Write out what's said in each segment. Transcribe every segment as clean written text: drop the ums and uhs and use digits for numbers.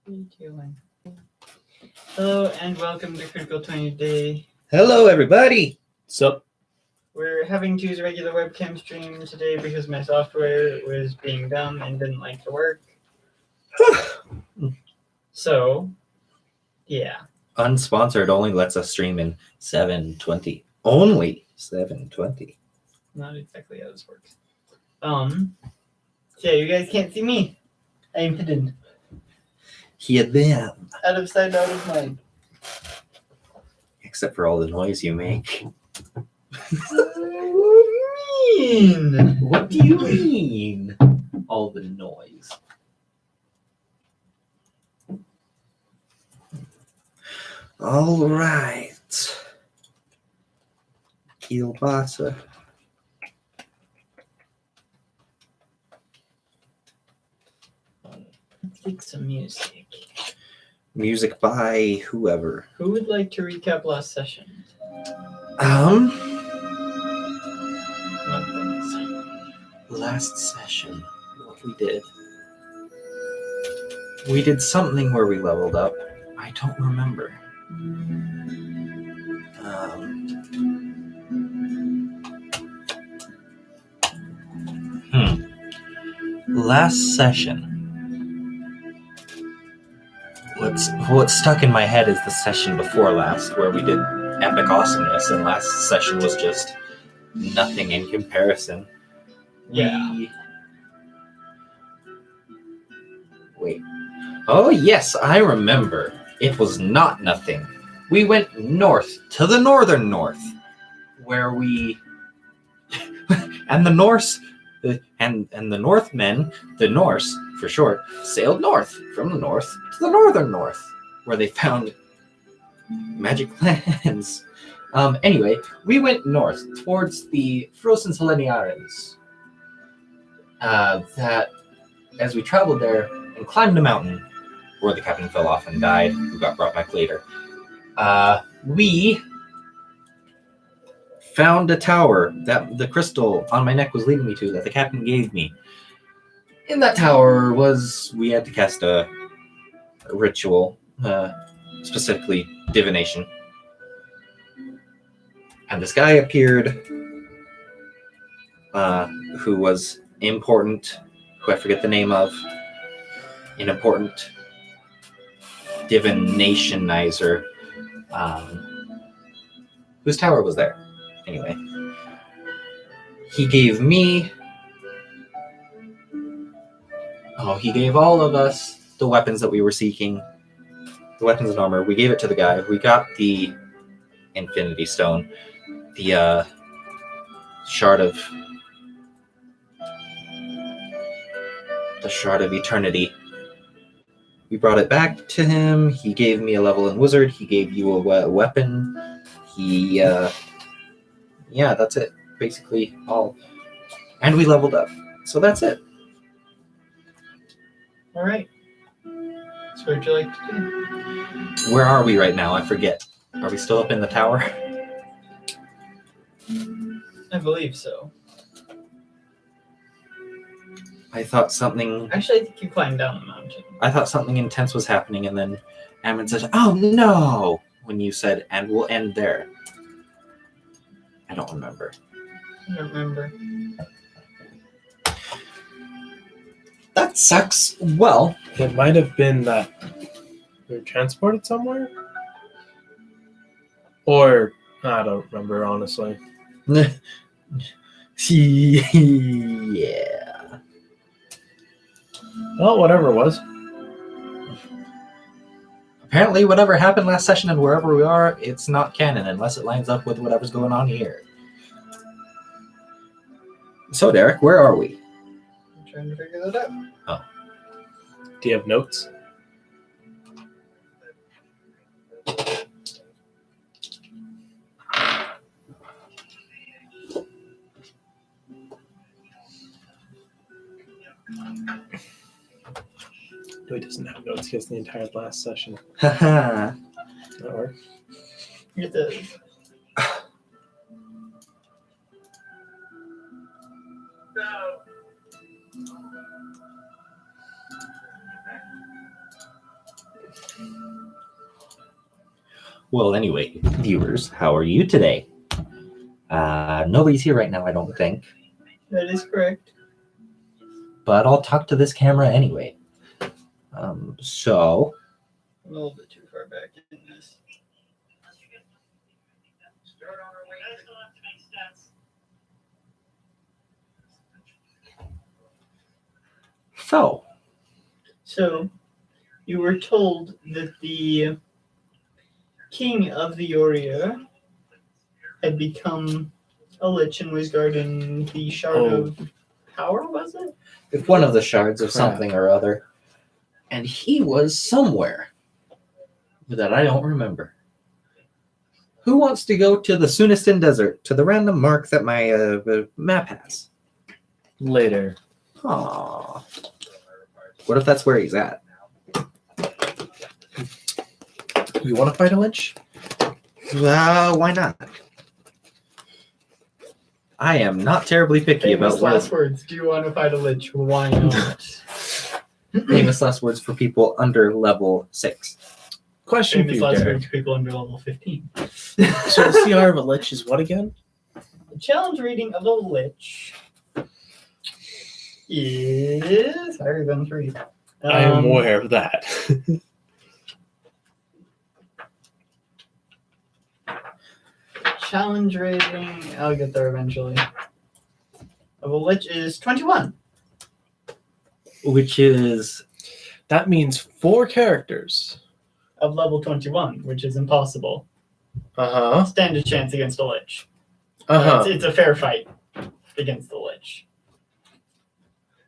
Doing? Hello and welcome to Critical 20 Day. Hello, everybody. Sup? We're having to use a regular webcam stream today because my software was being dumb and didn't like to work. So, yeah. Unsponsored only lets us stream in 720. Only 720. Not exactly how this works. Yeah, you guys can't see me. I am hidden. Here them. Out of sight, out of mind. Except for all the noise you make. What do you mean? What do you mean? All the noise. All right. Kielbasa. Let's get some music. Music by whoever. Who would like to recap last session? Last session, what we did. We did something where we leveled up. I don't remember. Last session. What stuck in my head is the session before last, where we did epic awesomeness, and last session was just nothing in comparison. Yeah. Wait. Oh, yes, I remember. It was not nothing. We went north, to the northern north, where we... and the Norse... and the Northmen, the Norse, for short, sailed north, from the north to the northern north, where they found magic lands. Anyway, we went north, towards the Frozen Seleniarens. That, as we traveled there and climbed a mountain, where the captain fell off and died, who got brought back later, we found a tower that the crystal on my neck was leading me to, that the captain gave me. In that tower we had to cast a ritual, specifically divination. And this guy appeared, who was important, who I forget the name of, an important divinationizer, whose tower was there. Anyway, he gave all of us the weapons that we were seeking, the weapons and armor. We gave it to the guy. We got the Infinity Stone, the shard of eternity. We brought it back to him. He gave me a level in wizard. He gave you a weapon. Yeah, that's it. Basically all. And we leveled up. So that's it. All right. So what would you like to do? Where are we right now? I forget. Are we still up in the tower? I believe so. I thought something... Actually, I think you climbed down the mountain. I thought something intense was happening, and then Ammon said, "Oh no!" when you said, "And we'll end there." I don't remember. I don't remember. That sucks. Well, It might have been that we were transported somewhere? Or, I don't remember, honestly. yeah. Well, whatever it was. Apparently, whatever happened last session and wherever we are, it's not canon unless it lines up with whatever's going on here. So, Derek, where are we? I'm trying to figure that out. Oh. Do you have notes? No, he doesn't have notes. He has the entire last session. Haha. That work? It does. Well, anyway, viewers, how are you today? Nobody's here right now, I don't think. That is correct. But I'll talk to this camera anyway. So, I'm a little bit too far back in this. So, you were told that the king of the Oria had become a lich and was guarding the shard of power, was it? one of the shards of Crap. something or other. And he was somewhere that I don't remember. Who wants to go to the Sunistan Desert, to the random mark that my map has? Later. Aww. What if that's where he's at? You want to fight a lich? Why not? I am not terribly picky Famous about last words. Do you want to fight a lich? Why not? famous last words for people under level 6. Question for Famous you, last Derek. words to people under level 15. So the CR of a lich is what again? The challenge rating of a lich is higher than 3. I am aware of that. Challenge rating, I'll get there eventually. Of a lich is 21. Which is That means 4 characters. Of level 21, which is impossible. Uh-huh. Stand a chance against a lich. Uh-huh. It's a fair fight against the lich.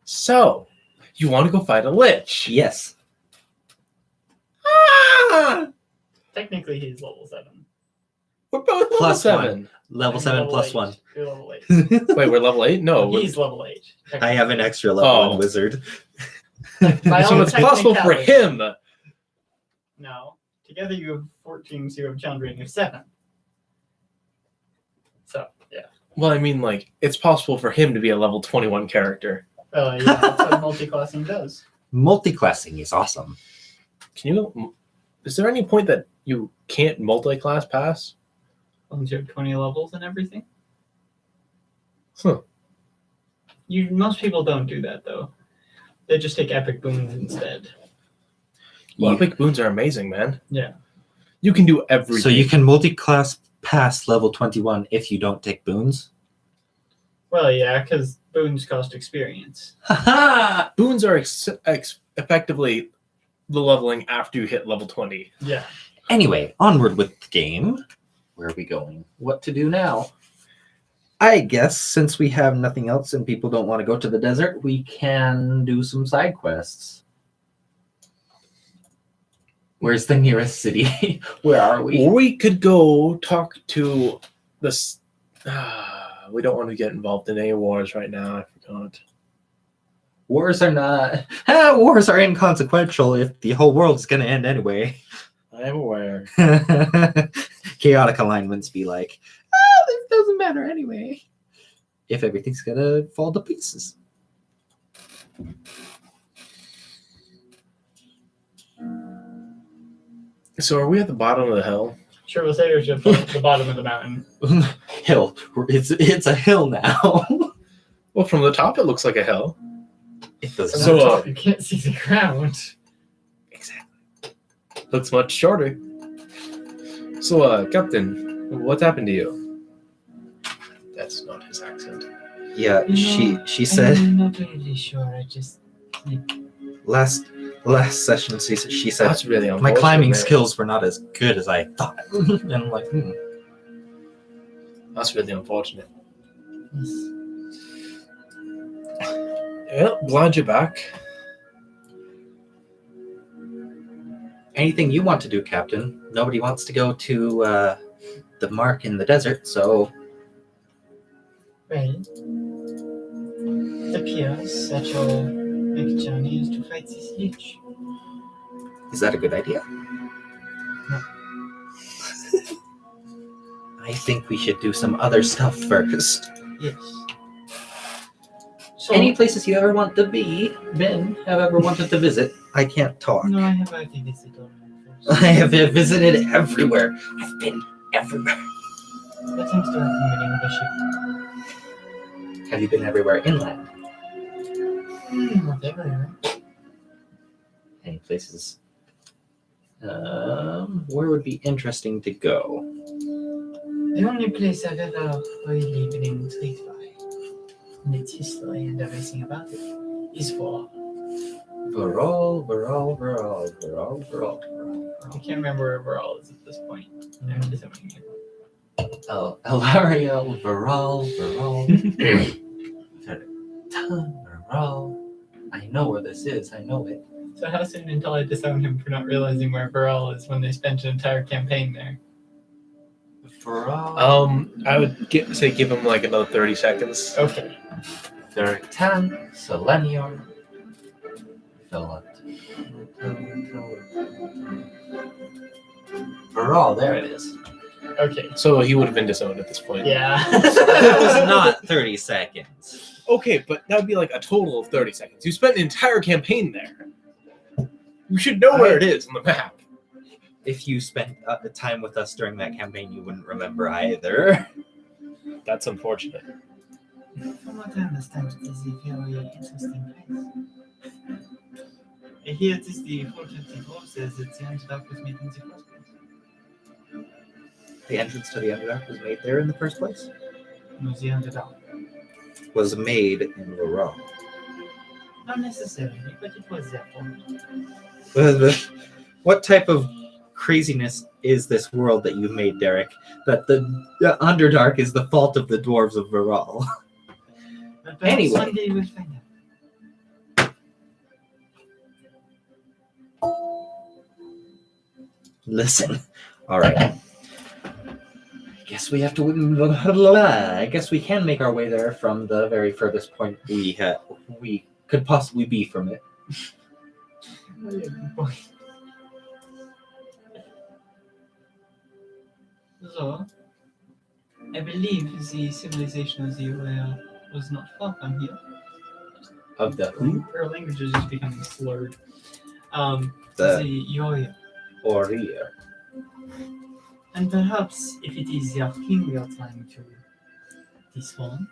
So, you want to go fight a lich? yes. Ah! Technically, he's level 7. We're both level Plus 7. Level I'm 7 level plus 8. 1. You're level 8. Wait, we're level 8? No. He's level 8. I have an extra level Oh. in wizard. By So all it's possible for technicality. him. No. Together you have 14, so you have a challenge rating of 7. So, yeah. Well, I mean, like, it's possible for him to be a level 21 character. Yeah, that's what multi-classing does. Multi-classing is awesome. Can you... Is there any point that you can't multi-class pass? As long as you have 20 levels and everything. Huh. Most people don't do that, though. They just take epic boons instead. Well, You- epic boons are amazing, man. Yeah. You can do everything. So you can multi-class past level 21 if you don't take boons? Well, yeah, because boons cost experience. Haha! Boons are effectively the leveling after you hit level 20. Yeah. Anyway, onward with the game. Where are we going? What to do now? I guess since we have nothing else and people don't want to go to the desert, we can do some side quests. Where's the nearest city? Where are we? Or we could go talk to this. We don't want to get involved in any wars right now. I forgot. Wars are not. Wars are inconsequential if the whole world's gonna end anyway. I am aware. Chaotic alignments be like, this doesn't matter anyway. If everything's gonna fall to pieces. So are we at the bottom of the hill? Sure, we'll say you're at the bottom of the mountain. Hill. It's a hill now. Well, from the top, it looks like a hill. It does From So, the top, you can't see the ground. Exactly. Looks much shorter. So, Captain, what happened to you? That's not his accent. Yeah, You she said I'm not really sure. I just. last session she said That's really my unfortunate. climbing man. skills were not as good as I thought. And I'm like, That's really unfortunate. Yes. Yeah, glad you're back. anything you want to do, Captain. Nobody wants to go to the mark in the desert, so Right. It appears that your next journey is to fight this lich. is that a good idea? No. I think we should do some other stuff first. Yes. So, Any places you ever want to have ever wanted to visit? I can't talk. No, I have already visited all I have visited everywhere. I've been everywhere. That seems to have been meaning of a ship. Have you been everywhere inland? Not everywhere. Any places? Where would be interesting to go? The only place I've ever really been intrigued by, and its history and everything about it, is Varol. Varol. I can't remember where Varol is at this point. After so many years. Oh, Elariel, Varol. Varol. I know where this is. I know it. So how soon until I disown him for not realizing where Varol is when they spent an entire campaign there? Varol. I would say give him like another 30 seconds. Okay. Vertan, Selenior, Varol, there it is. Okay. So he would have been disowned at this point. Yeah. That was not 30 seconds. Okay, but that would be like a total of 30 seconds. You spent an entire campaign there. You should know where it is on the map. If you spent the time with us during that campaign, you wouldn't remember either. That's unfortunate. From what I understand, it is a very interesting place. I hear it is the fortune of horses that the Underdark was made in the first place. The entrance to the Underdark was made there in the first place? No, the Underdark. Was made in Varol. Not necessarily, but it was there for me. What type of craziness is this world that you made, Derek? That the Underdark is the fault of the dwarves of Varol. But perhaps Anyway. one day we'll find out. Listen. All right. I guess we have to. I guess we can make our way there from the very furthest point we could possibly be from it. So, I believe the civilization of the Urea was not far from here. Of the who? Our language is just becoming slurred. The The Urea. Orir. And perhaps if it is their king we are trying to disown,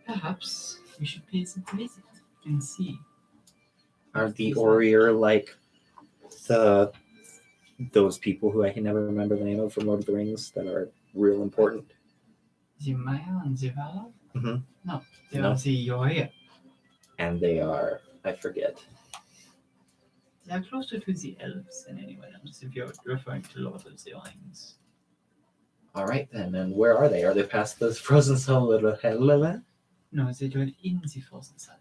perhaps we should pay some visit and see. Are the Orir like those people who I can never remember the name of from Lord of the Rings that are real important? The Maya and the Valar? Mhm. No, they No. are the Urea. And they are, I forget. They are closer to the elves than anyone else if you're referring to Lord of the Rings. All right then, and where are they? Are they past the frozen soul of Helena? No, they dwell in the frozen sun.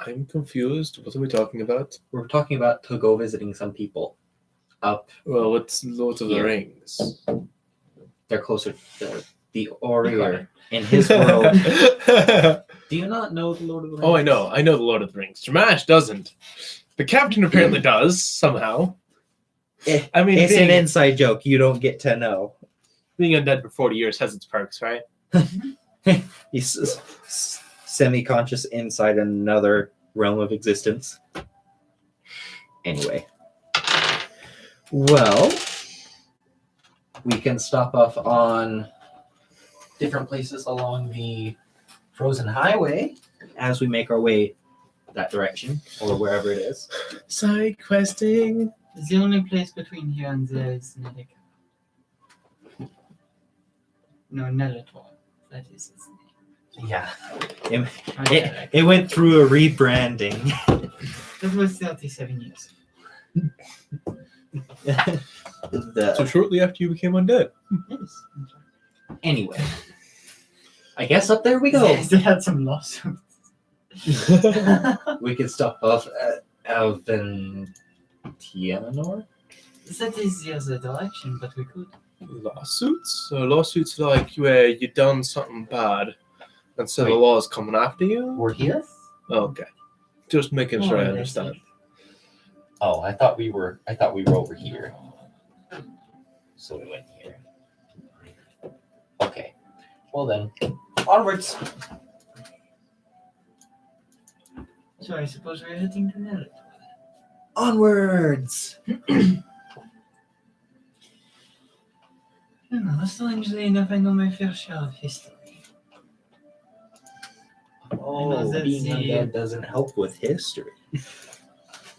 I'm confused. What are we talking about? We're talking about to go visiting some people up. Well, it's Lord of the Yeah. Rings. They're closer to the Orir in his world. Do you not know the Lord of the Rings? Oh, I know. I know the Lord of the Rings. Dramash doesn't. The captain apparently does, somehow. I mean, It's an being, inside joke. You don't get to know. being undead for 40 years has its perks, right? He's semi-conscious inside another realm of existence. Anyway. Well, we can stop off on different places along the frozen highway as we make our way that direction or wherever it is. Side questing. The only place between here and there is Nelika. No, Nelator. That is its name. Yeah. Okay. It went through a rebranding. That was 37 years. So shortly after you became undead. Yes. Anyway. I guess up there we go. Yes, they had some lawsuits. We can stop off at Elven Tiamanor. That is the other direction, but we could. Lawsuits? So lawsuits like where you done something bad and so the Wait. law is coming after you? We're here? Okay. Just making sure I More or less, understand. Oh, I thought we were over here. So we went here. Okay. Well then, onwards. So I suppose we're heading to Nelly. Onwards! No, strangely enough, I know my fair share of history. Oh, that being the- undead doesn't help with history.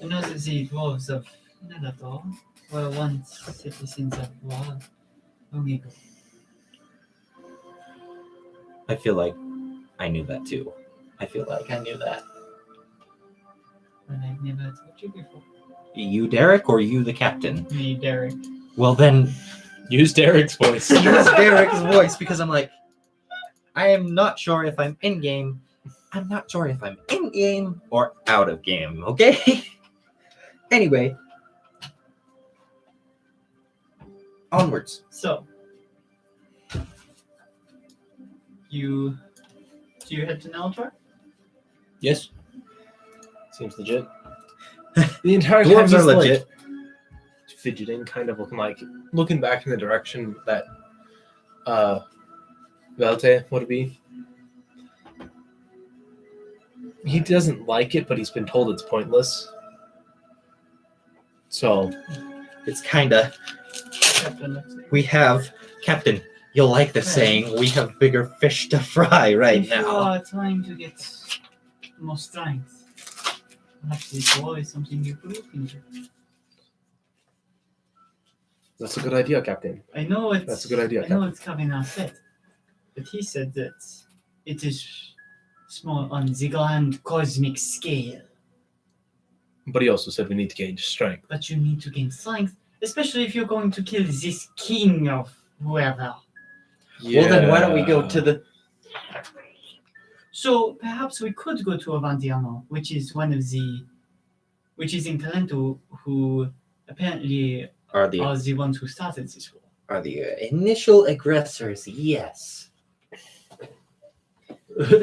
I know that the dwarves of Nellator were once citizens of War long ago. I feel like I knew that too. I feel like I knew that. But I've never told you before. You, Derek, or you, the captain? Me, Derek. Well, then Use Derek's voice. use Derek's voice because I'm like, I am not sure if I'm in game. I'm not sure if I'm in game or out of game, okay? Anyway. Onwards. So, do you head to Nellator? Yes. Seems legit. The entire time Dwarves he's are like legit. fidgeting, kind of looking back in the direction that Velte would be. He doesn't like it, but he's been told it's pointless. So It's kind of, we have, Captain, you'll like the saying, we have bigger fish to fry right If you now. are trying to get more strength, perhaps this war is something you could look into. that's a good idea, Captain. I know it's That's a good idea, I know Captain. it's Kavina said, but he said that it is small on the grand cosmic scale. But he also said we need to gain strength. But you need to gain strength, especially if you're going to kill this king of whoever. Well, then why don't we go to the... So perhaps we could go to Avantiano, which is in Calento, who apparently Are the are the ones who started this war. are the initial aggressors? Yes.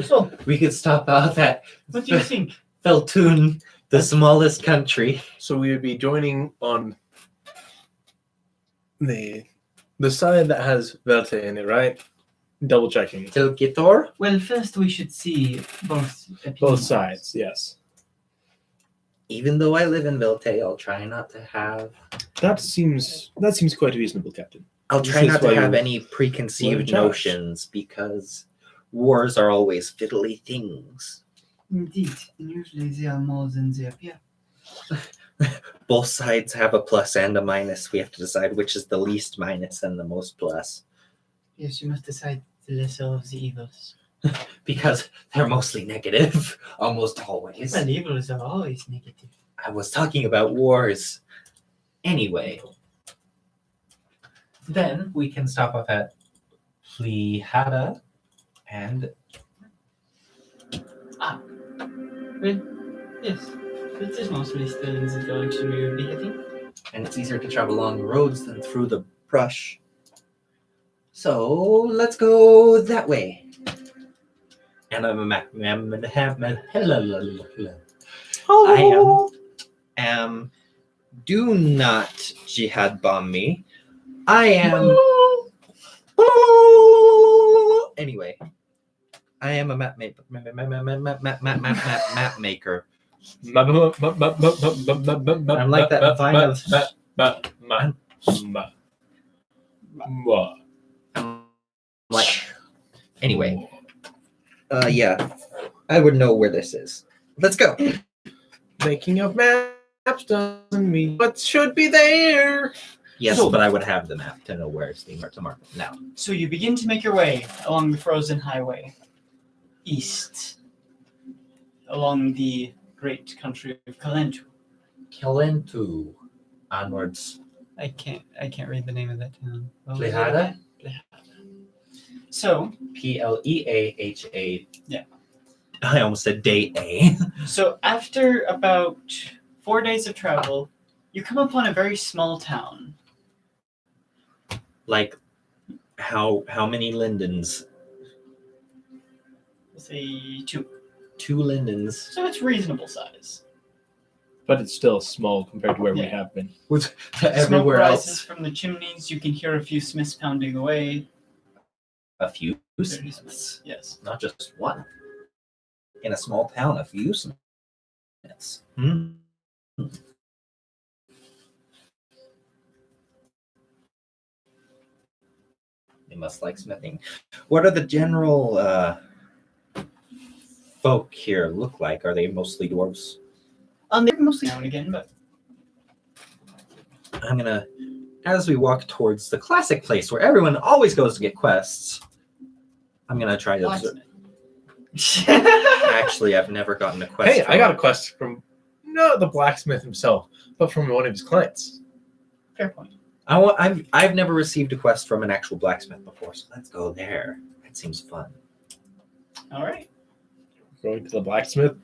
So, We could stop off at what do you think? Feltoon, the smallest country. So we would be joining on the side that has Velte in it, right? Double checking. Tilkitor? Well, first we should see both opinions. Both sides, yes. Even though I live in Vilte, I'll try not to have. That seems quite reasonable, Captain. I'll This try is not to why have you- any preconceived judge. notions because wars are always fiddly things. Indeed, and usually they are more than they appear. Both sides have a plus and a minus. We have to decide which is the least minus and the most plus Yes, you must decide the lesser of the evils. because they're mostly negative, almost always. Well, evils are always negative. I was talking about wars. Anyway, then we can stop off at Plehada and Well, yes, it is mostly still in the direction we would be heading. and it's easier to travel along roads than through the brush. So let's go that way. And do not jihad bomb me. I am. Anyway, I am a map maker. Map maker. I'm like that vine of- Like, anyway, yeah, I would know where this is. Let's go. Making of maps doesn't mean what should be there. Yes, So- but I would have the map to know where it's being marked to mark now. So you begin to make your way along the frozen highway, east, along the great country of Kalentu. Kalentu. Onwards. I can't read the name of that town. What was it Plehada? again? Plehada. So Pleaha. Yeah. I almost said day A. So after about 4 days of travel, you come upon a very small town. Like, how many lindens? Let's say 2. 2 lindens. So it's reasonable size. But it's still small compared to where we Yeah. have been. With Smoke everywhere rises else. from the chimneys. You can hear a few smiths pounding away. A few There's- smiths. Yes. Not just one. In a small town, a few smiths. Hmm. They must like smithing. What are the general folk here look like? Are they mostly dwarves? They're mostly now and again, but I'm gonna, as we walk towards the classic place where everyone always goes to get quests, I'm gonna try to observe. Actually, I've never gotten a quest. Hey, I got a quest from not the blacksmith himself, but from one of his clients. Fair point. I've never received a quest from an actual blacksmith before, so let's go there. That seems fun. All right. Going to the blacksmith.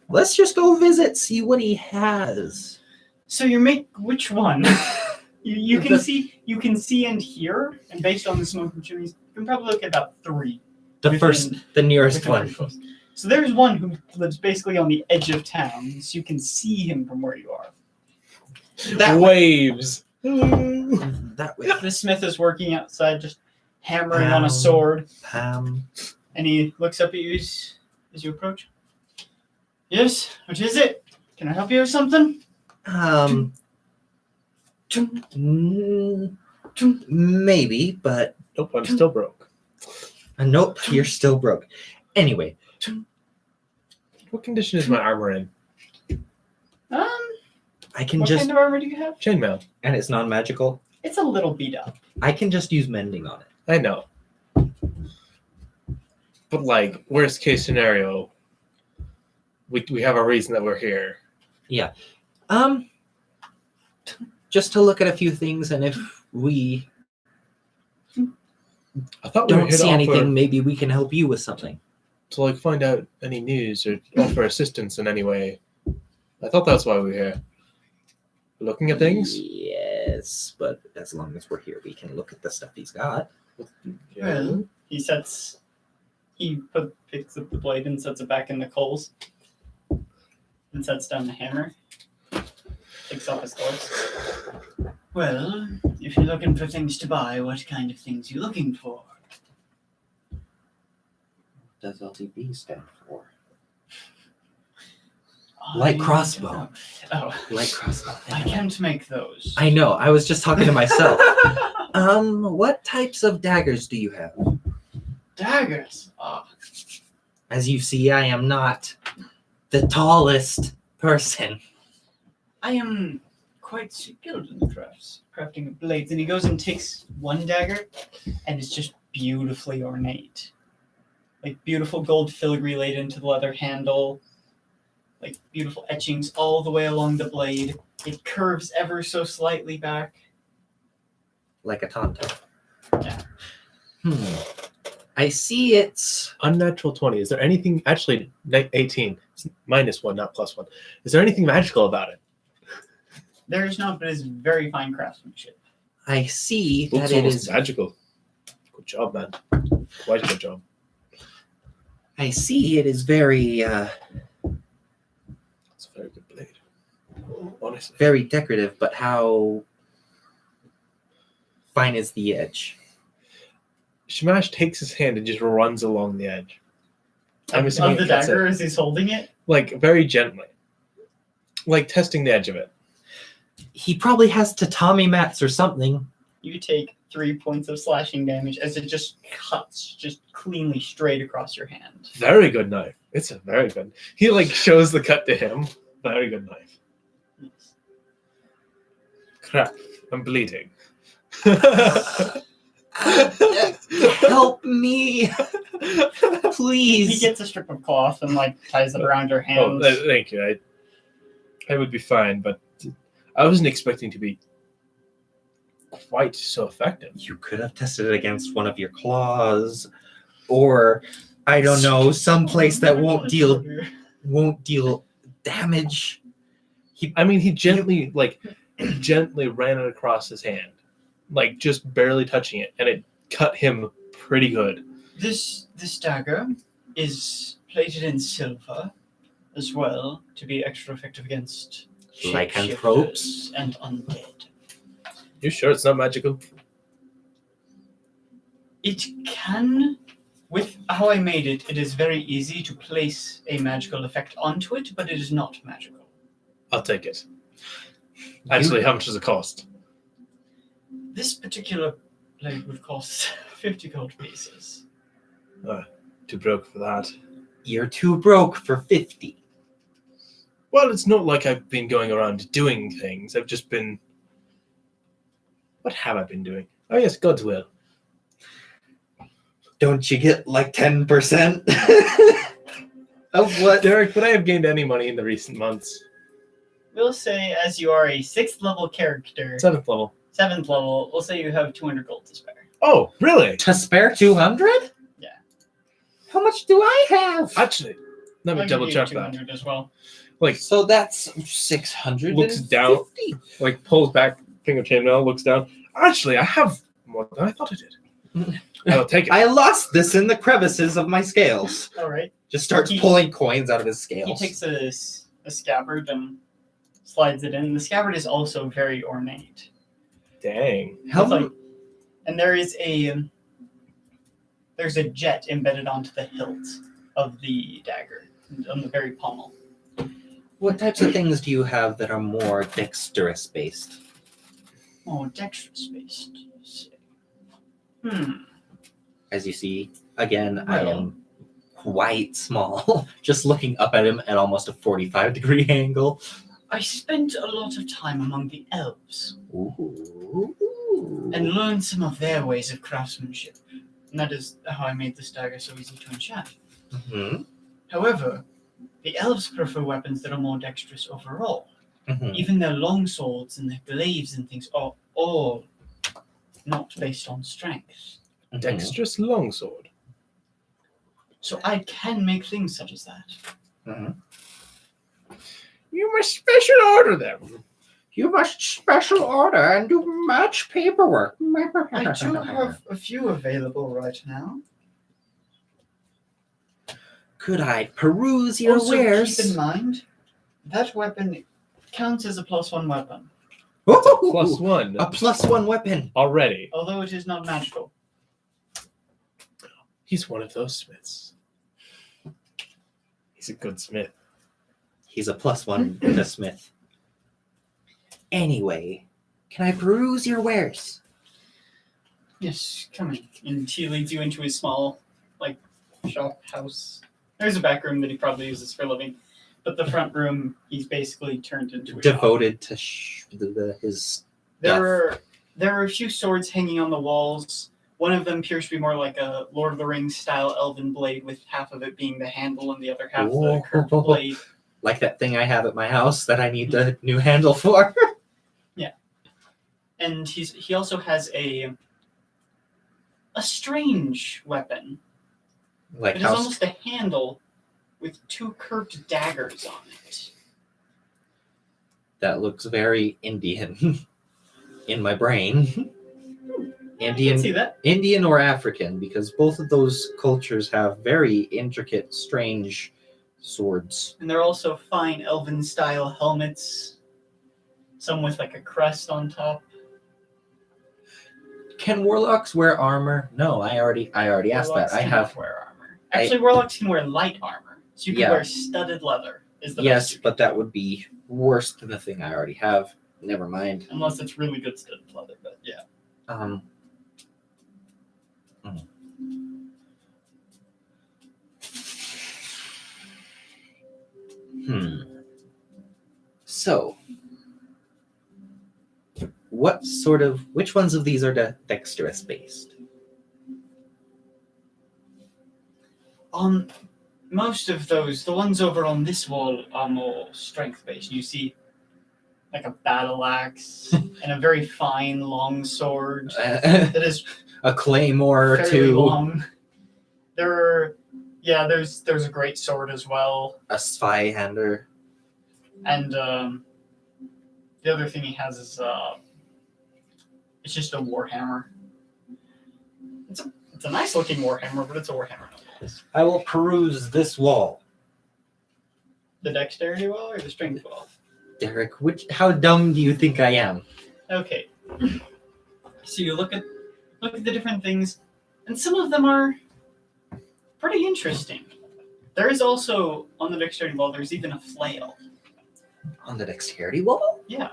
Let's just go visit, see what he has. So you make which one? you can see and hear, and based on the smoke and chimneys, you can probably look at about 3. The nearest within one. So there's one who lives basically on the edge of town, so you can see him from where you are. That Waves. That way. The smith is working outside, just hammering on a sword, Pam. and he looks up at you as you approach. Yes, what is it? Can I help you with something? Maybe, but Nope, I'm still broke. nope, you're still broke. Anyway, What condition is my armor in? I can What just, kind of armor do you have? Chainmail. and it's non-magical. It's a little beat up. I can just use mending on it. I know. But like, worst case scenario, we have a reason that we're here. Just to look at a few things, and if we I thought we were don't here to see offer, anything, maybe we can help you with something. to like find out any news or offer assistance in any way. I thought that's why we were here. Looking at things. Yes, but as long as we're here, we can look at the stuff he's got. Well, he picks up the blade and sets it back in the coals, and sets down the hammer. Takes off his gloves. Well, if you're looking for things to buy, what kind of things are you looking for? What does LTB stand for? Light crossbow. Oh, Light crossbow. I can't make those. I know. I was just talking to myself. What types of daggers do you have? Daggers. As you see, I am not the tallest person. I am quite skilled in the crafting of blades. And he goes and takes one dagger, and it's just beautifully ornate. Like beautiful gold filigree laid into the leather handle. Like beautiful etchings all the way along the blade. It curves ever so slightly back. Like a Tonto. Yeah. I see it's... Unnatural 20. Is there anything, actually, 18. It's -1, not +1. Is there anything magical about it? There is not, but it's very fine craftsmanship. I see Looks that it almost is... magical. Good job, man. Quite a good job. I see it is very, It's a very good blade. Honestly. very decorative, but how fine is the edge? Shamash takes his hand and just runs along the edge. I'm Of assuming the he cuts dagger it, as he's holding it. like very gently. Like testing the edge of it. He probably has tatami mats or something. You take 3 points of slashing damage as it just cuts just cleanly straight across your hand. Very good knife. It's a very good. He like shows the cut to him. Very good knife. Yes. Crap. I'm bleeding. Help me, He please. gets a strip of cloth and like ties it around your Oh, hand. thank you. I would be fine, but I wasn't expecting to be quite so effective. You could have tested it against one of your claws, or I don't know, someplace that won't deal damage. I mean, he gently ran it across his hand, like just barely touching it, and it cut him pretty good. This dagger is plated in silver as well to be extra effective against Lycanthropes? shapeshifters and undead. You sure it's not magical? It can With how I made it, it is very easy to place a magical effect onto it, but it is not magical. I'll take it. Actually, how much does it cost? This particular blade would cost 50 gold pieces. Too broke for that. You're too broke for 50. Well, it's not like I've been going around doing things. I've just been... What have I been doing? Oh yes, God's will. Don't you get like 10% of what? Derek, would I have gained any money in the recent months? We'll say, as you are a 6th level character, 7th level. 7th level, we'll say you have 200 gold to spare. Oh, really? To spare 200? Yeah. How much do I have? Actually, let me I'll double give you check that. 200 as well. Like, So that's 600. Looks down. like pulls back finger chainmail, looks down. Actually, I have more than I thought I did. I'll take it. I lost this in the crevices of my scales. All right. Just starts He- pulling coins out of his He scales. takes a scabbard and slides it in. The scabbard is also very ornate. Dang. How It's like- and there is there's a jet embedded onto the hilt of the dagger on the very pommel. What types of things do you have that are more dexterous based? Oh, dexterous based. As you see, again, I Well. am quite small. Just looking up at him at almost a 45-degree angle. I spent a lot of time among the elves Ooh. and learned some of their ways of craftsmanship. And that is how I made this dagger so easy to enchant. Mhm, However, the elves prefer weapons that are more dexterous overall. mhm. Even their long swords and their glaives and things are all not based on strength. Mhm. Dexterous longsword. So I can make things such as that. Mhm. You must special order them. You must special order and do much paperwork. I do have a few available right now. Could I peruse your Also, wares? keep in mind, that weapon counts as a +1 weapon, Ooh, +1 a +1 weapon. already. although it is not magical. He's one of those smiths. He's a good smith. He's a +1 to Smith. Anyway, can I peruse your wares? Yes, come in. And he leads you into his small, shop house. There's a back room that he probably uses for living, but the front room he's basically turned into a shop. Devoted to his. There are a few swords hanging on the walls. One of them appears to be more like a Lord of the Rings style elven blade, with half of it being the handle and the other half the curved blade. Like that thing I have at my house that I need a new handle for. And he also has a strange weapon. Like It is how almost a handle with 2 curved daggers on it. that looks very Indian in my brain. I can see that. Indian or African, because both of those cultures have very intricate, strange swords. And they're also fine elven style helmets. Some with like a crest on top. Can warlocks wear armor? No, I already asked Warlocks that. I cannot have wear armor. Actually, warlocks can wear light armor. So you can Yeah. wear studded leather. Is the yes, best you but that would be worse than the thing I already have. Never mind. can- unless it's really good studded leather. But yeah. Hmm. So, which ones of these are dexterous based? Most of those, the ones over on this wall are more strength based. You see like a battle axe and a very fine long sword that is A claymore or fairly two, long. There's a great sword as well. a Zweihander. And the other thing he has is it's just a warhammer. It's a nice looking warhammer, but it's a warhammer nonetheless. I will peruse this wall. The dexterity wall or the strength wall? Derek, how dumb do you think I am? Okay. So you look at the different things, and some of them are Pretty interesting. There is also, on the dexterity wall, there's even a flail. On the dexterity wall? Yeah.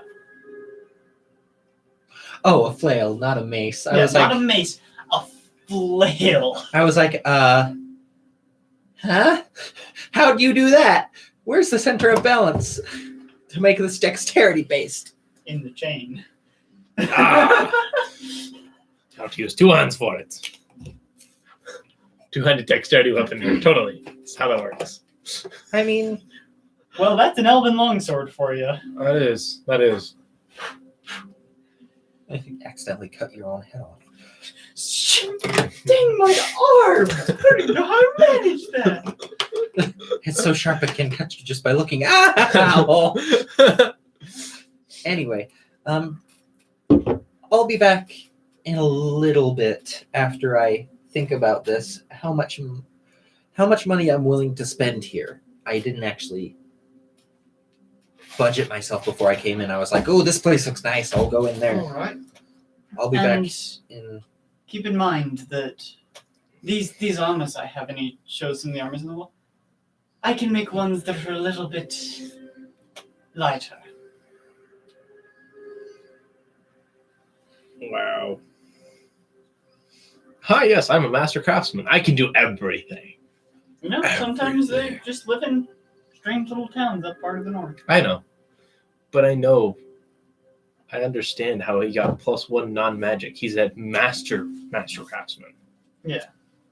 Oh, a flail, not a mace. I Yeah, was not like, a mace, a flail. huh? How'd you do that? Where's the center of balance to make this dexterity based? In the chain. Ah. Have to use 2 hands for it. 2-handed dexterity weapon here. Totally. That's how that works. I mean, Well, that's an elven longsword for you. That is. That is. I think you accidentally cut your own head off. Dang my arm! I don't even know how I managed that. It's so sharp it can cut you just by looking. Ow! Anyway, I'll be back in a little bit after I think about this. How much money I'm willing to spend here. I didn't actually budget myself before I came in. I was like, oh, this place looks nice. I'll go in there. All right. I'll be And back in. keep in mind that these armors I have, and he shows him the armors in the wall, I can make ones that are a little bit lighter. Wow. Hi, yes, I'm a master craftsman. I can do everything. You know, sometimes they Everything. just live in strange little towns up part of the north. I know. But I understand how he got +1 non-magic. He's at master craftsman.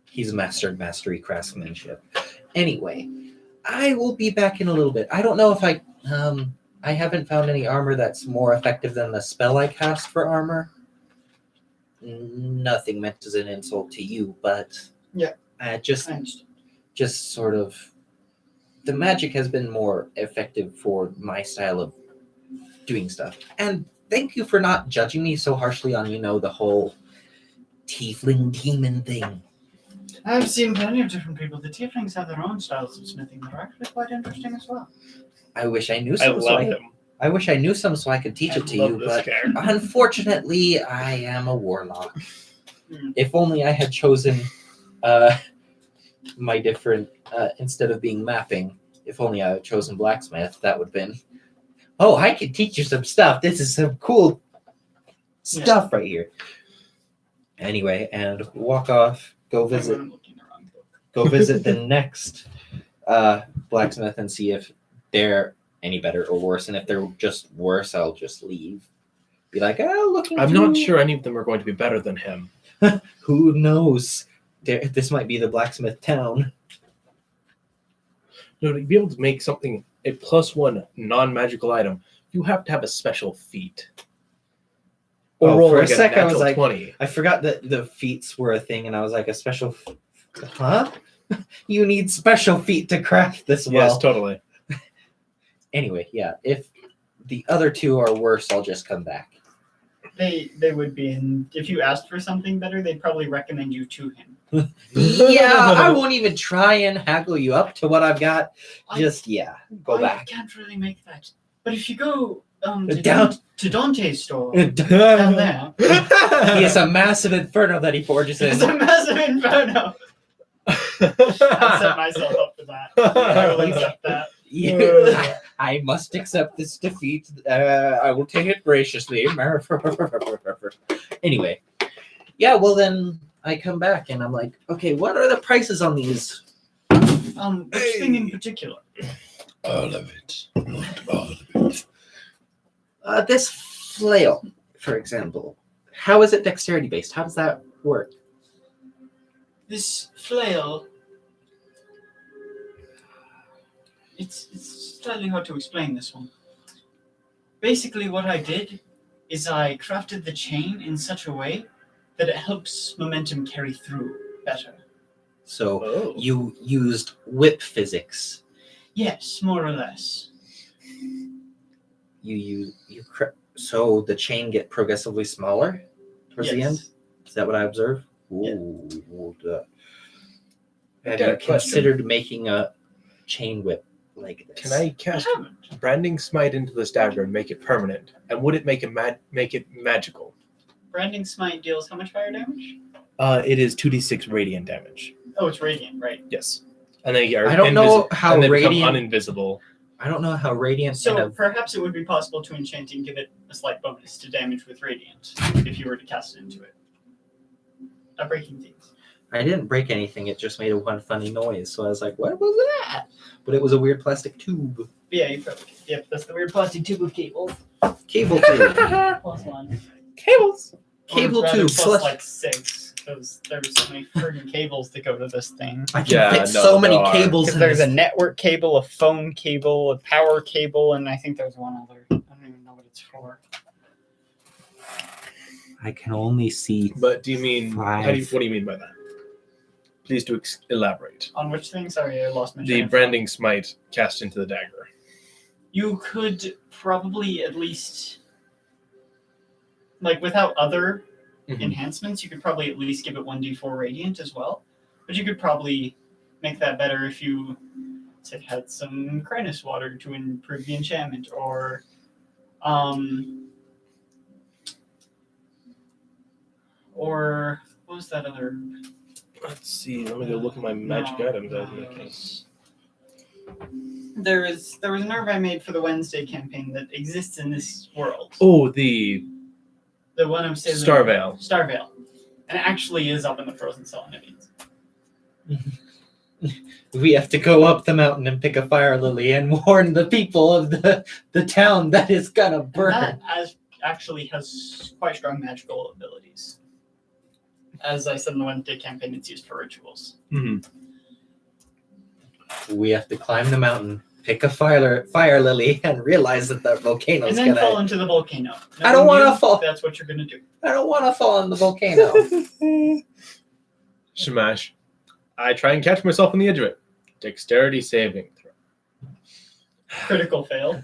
He's mastered mastery craftsmanship. Anyway, I will be back in a little bit. I don't know if I haven't found any armor that's more effective than the spell I cast for armor. Nothing meant as an insult to you, but Yeah. just I understand. sort of the magic has been more effective for my style of doing stuff. And thank you for not judging me so harshly on, the whole tiefling demon thing. I've seen plenty of different people. The tieflings have their own styles of smithing that are actually quite interesting as well. I wish I knew I some. love him. I wish I knew some so I could teach it to you, but unfortunately, I am a warlock. Hmm. If only I had chosen my different, instead of being mapping, if only I had chosen blacksmith, that would have been, oh, I can teach you some stuff. This is some cool stuff right here. Anyway, and walk off, go visit I'm looking around. the next blacksmith and see if they're any better or worse. And if they're just worse, I'll just leave. Be like, I'm not sure any of them are going to be better than him. Who knows? This might be the blacksmith town. No, to be able to make something a +1 non-magical item, you have to have a special feat. Or roll for a like sec, I was natural like, 20. I forgot that the feats were a thing, and I was like, a special. Huh? You need special feet to craft this well. Yes, totally. Anyway, yeah. If the other two are worse, I'll just come back. They would be, and if you asked for something better, they'd probably recommend you to him. Yeah, I won't even try and haggle you up to what I've got. Just go I back. can't really make that. But if you go to, Down- to Dante's store He down there, has a massive inferno that he forges it's in. a massive inferno. I set myself up for that. I will accept that. I must accept this defeat. I will take it graciously. Anyway, well then I come back and I'm like, okay, what are the prices on these? Which thing in particular? All of it. Not all of it. This flail, for example. How is it dexterity based? How does that work? This flail. It's slightly hard to explain this one. Basically, what I did is I crafted the chain in such a way that it helps momentum carry through better. So Oh. you used whip physics. Yes, more or less. So the chain get progressively smaller towards the end. Is that what I observe? Yeah. Ooh, have got you a question. considered making a chain whip like this? Can I cast Branding Smite into this dagger and make it permanent? And would it make it magical? Branding Smite deals how much fire damage? It is 2d6 radiant damage. Oh, it's radiant, right? Yes. And they are I don't know how and they become radiant- uninvisible. I don't know how radiant So and perhaps it would be possible to enchant and give it a slight bonus to damage with radiant if you were to cast it into it. Not breaking things. I didn't break anything. It just made one funny noise. So I was like, "What was that?" But it was a weird plastic tube. Yeah, you probably could. Yep, that's the weird plastic tube with cables. Cable tube. +1. Cables. Cable Or rather, tube. plus Plus, like 6, because there's so many friggin' cables that go to this thing. I can Yeah, fit no, so many there are. cables Because in there's this. a network cable, a phone cable, a power cable, and I think there's one other. I don't even know what it's for. I can only see. But do you mean Five. what do you mean by that? Please do elaborate. On which thing? Sorry, I lost my The train of branding smite cast into the dagger. thought. You could probably at least, like, without other Mhm. enhancements, you could probably at least give it 1d4 radiant as well. But you could probably make that better if you, say, had some Crinus water to improve the enchantment, or what was that other? Let's see. Let me go look at my magic items. I think. There was an herb I made for the Wednesday campaign that exists in this world. Oh, the The one I'm saying. Starvale. Starvale. And it actually is up in the Frozen Solinities. We have to go up the mountain and pick a fire lily and warn the people of the town that is gonna burn. And that actually has quite strong magical abilities. As I said in the Wednesday campaign, it's used for rituals. Mhm. We have to climb the mountain, pick a fire lily, and realize that the volcano's And then gonna. fall into the volcano. I don't Knowing wanna you, fall. That's what you're going to do. I don't want to fall in the volcano. Shamash. I try and catch myself on the edge of it. Dexterity saving throw. Critical fail.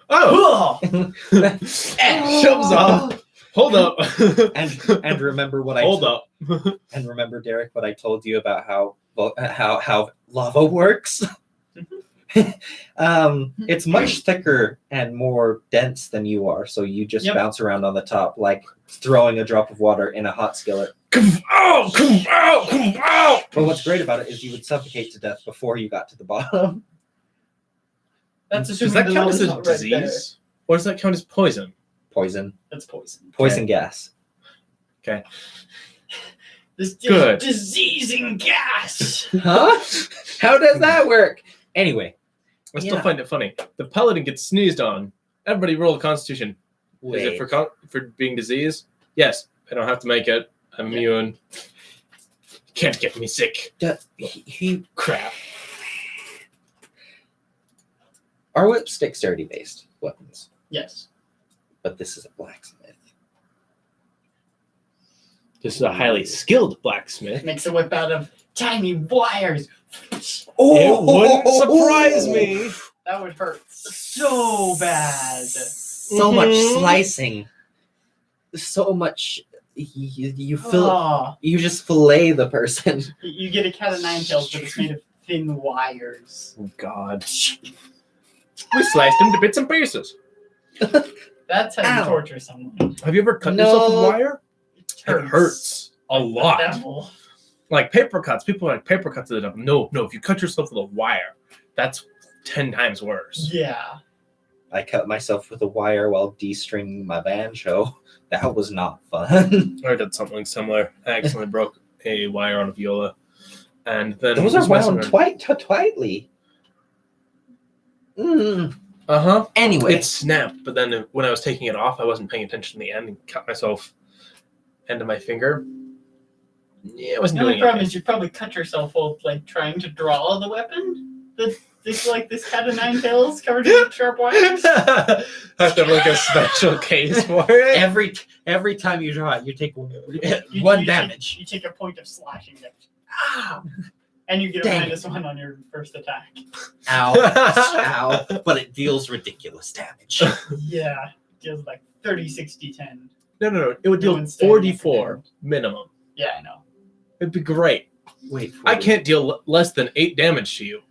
Oh! Shoves off. Hold up. and remember what I Hold up. and remember, Derek, what I told you about how lava works. It's much thicker and more dense than you are, so you just Yep. bounce around on the top like throwing a drop of water in a hot skillet. Ow! Ow! Ow! But what's great about it is you would suffocate to death before you got to the bottom. That's Does assuming that the count level's as a not right there. disease? Or does that count as poison? Poison. That's poison. Poison gas. This Good. diseasing gas. Huh? How does that work? Anyway. I still Yeah. find it funny. The paladin gets sneezed on. Everybody roll a constitution. Is it Wait. for being diseased? Yes. I don't have to make it. I'm immune. Can't get me sick. He Crap. Are whips dexterity based weapons, Yes. but this is a blacksmith. This is a highly skilled blacksmith. Makes a whip out of tiny wires. It wouldn't surprise me. That would hurt so bad. So much Mhm. slicing. So much. You Oh, you just fillet the person. you get a cat of nine tails, but it's made of thin wires. Oh God. We sliced him to bits and pieces. That's how Ow. you torture someone. Have you ever cut yourself with No. wire? It hurts a lot. Devil. Like paper cuts. People are like paper cuts to the devil. No, if you cut yourself with a wire, that's 10 times worse. Yeah. I cut myself with a wire while de-stringing my banjo. That was not fun. I did something similar. I accidentally broke a wire on a viola. And then Those are wound tightly. Uh-huh. Anyway, It snapped, but then when I was taking it off, I wasn't paying attention in the end and cut myself end of my finger. Yeah, it wasn't The only doing problem it. is you probably cut yourself while like trying to draw the weapon. This cat of nine tails covered in sharp wires. I have to have like a special case for it. every time you draw it, you take You- one you damage. You take a point of slashing damage. Ah! And you get Dang a -1 on your first attack. Ow, ow! But it deals ridiculous damage. Yeah. Deals like 30, 60, 10. No. It would No deal one's standing up for 44 damage. minimum. Yeah, I know. It'd be great. Wait, I can't deal less than 8 damage to you.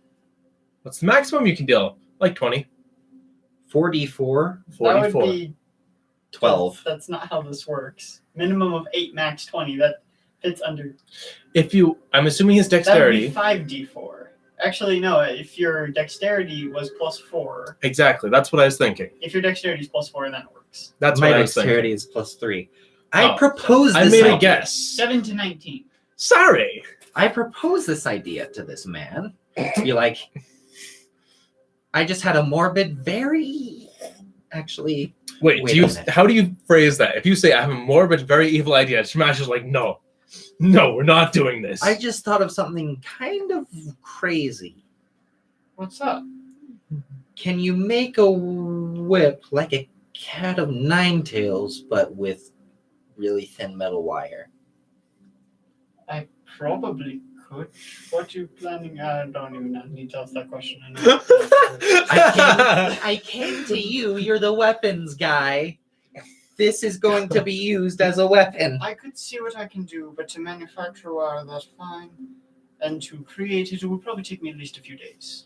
What's the maximum you can deal? Like 20. 44, That 44. would be 12. That's not how this works. Minimum of 8, max 20. That It's under. I'm assuming his That would be dexterity. 5d4. Actually, no. If your dexterity was +4, Exactly. That's what I was thinking. if your dexterity is +4, then it works. That's My what I was thinking. dexterity is +3. I Oh, propose I this made a idea. guess. 7 to 19. Sorry. I propose this idea to this man. Be like, I just had a morbid, very actually. Wait, Wait a minute. how do you phrase that? If you say I have a morbid, very evil idea, Smash is like, no, we're not doing this. I just thought of something kind of crazy. What's up? Can you make a whip like a cat of nine tails, but with really thin metal wire? I probably could. What you planning? I don't even need to ask that question. I know. I came to you. You're the weapons guy. This is going to be used as a weapon. I could see what I can do, but to manufacture wire, that's fine. And to create it, it would probably take me at least a few days.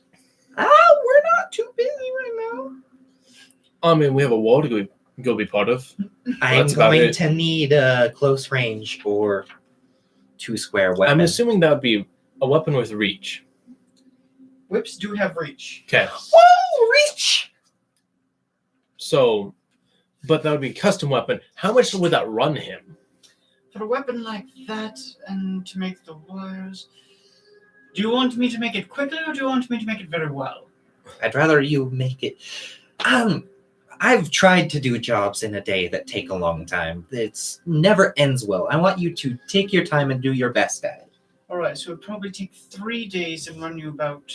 We're not too busy right now. I mean, we have a wall to go be part of. I'm That's about going it. to need a close range or 2 square weapon. I'm assuming that would be a weapon with reach. Whips do have reach. Okay. Whoa, reach! So, but that would be a custom weapon. How much would that run him? For a weapon like that, and to make the wires, do you want me to make it quickly, or do you want me to make it very well? I'd rather you make it. I've tried to do jobs in a day that take a long time. It's never ends well. I want you to take your time and do your best at it. All right, so it would probably take 3 days and run you about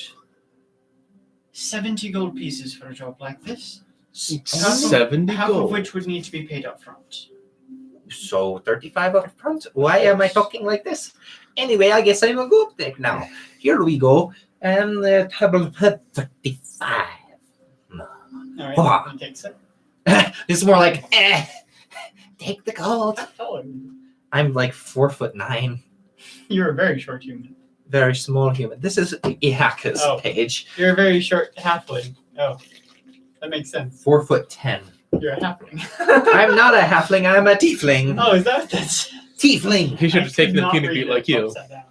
70 gold pieces for a job like this. 70 half gold. of which would need to be paid up front. So 35 up front. Why am I talking like this? Anyway, I guess I'm gonna go up there now. Here we go. And the table 35. All right, Ah. he takes it. It's more like, take the gold. How tall are you? I'm like 4'9", You're a very short human. very small human. This is Ihaka's Oh. page. You're a very short halfling. Oh, that makes sense. 4'10". You're a halfling. I'm not a halfling. I'm a tiefling. Oh, is that what that's? Tiefling. He should I have taken could the not peanut read beat it like you. upside down.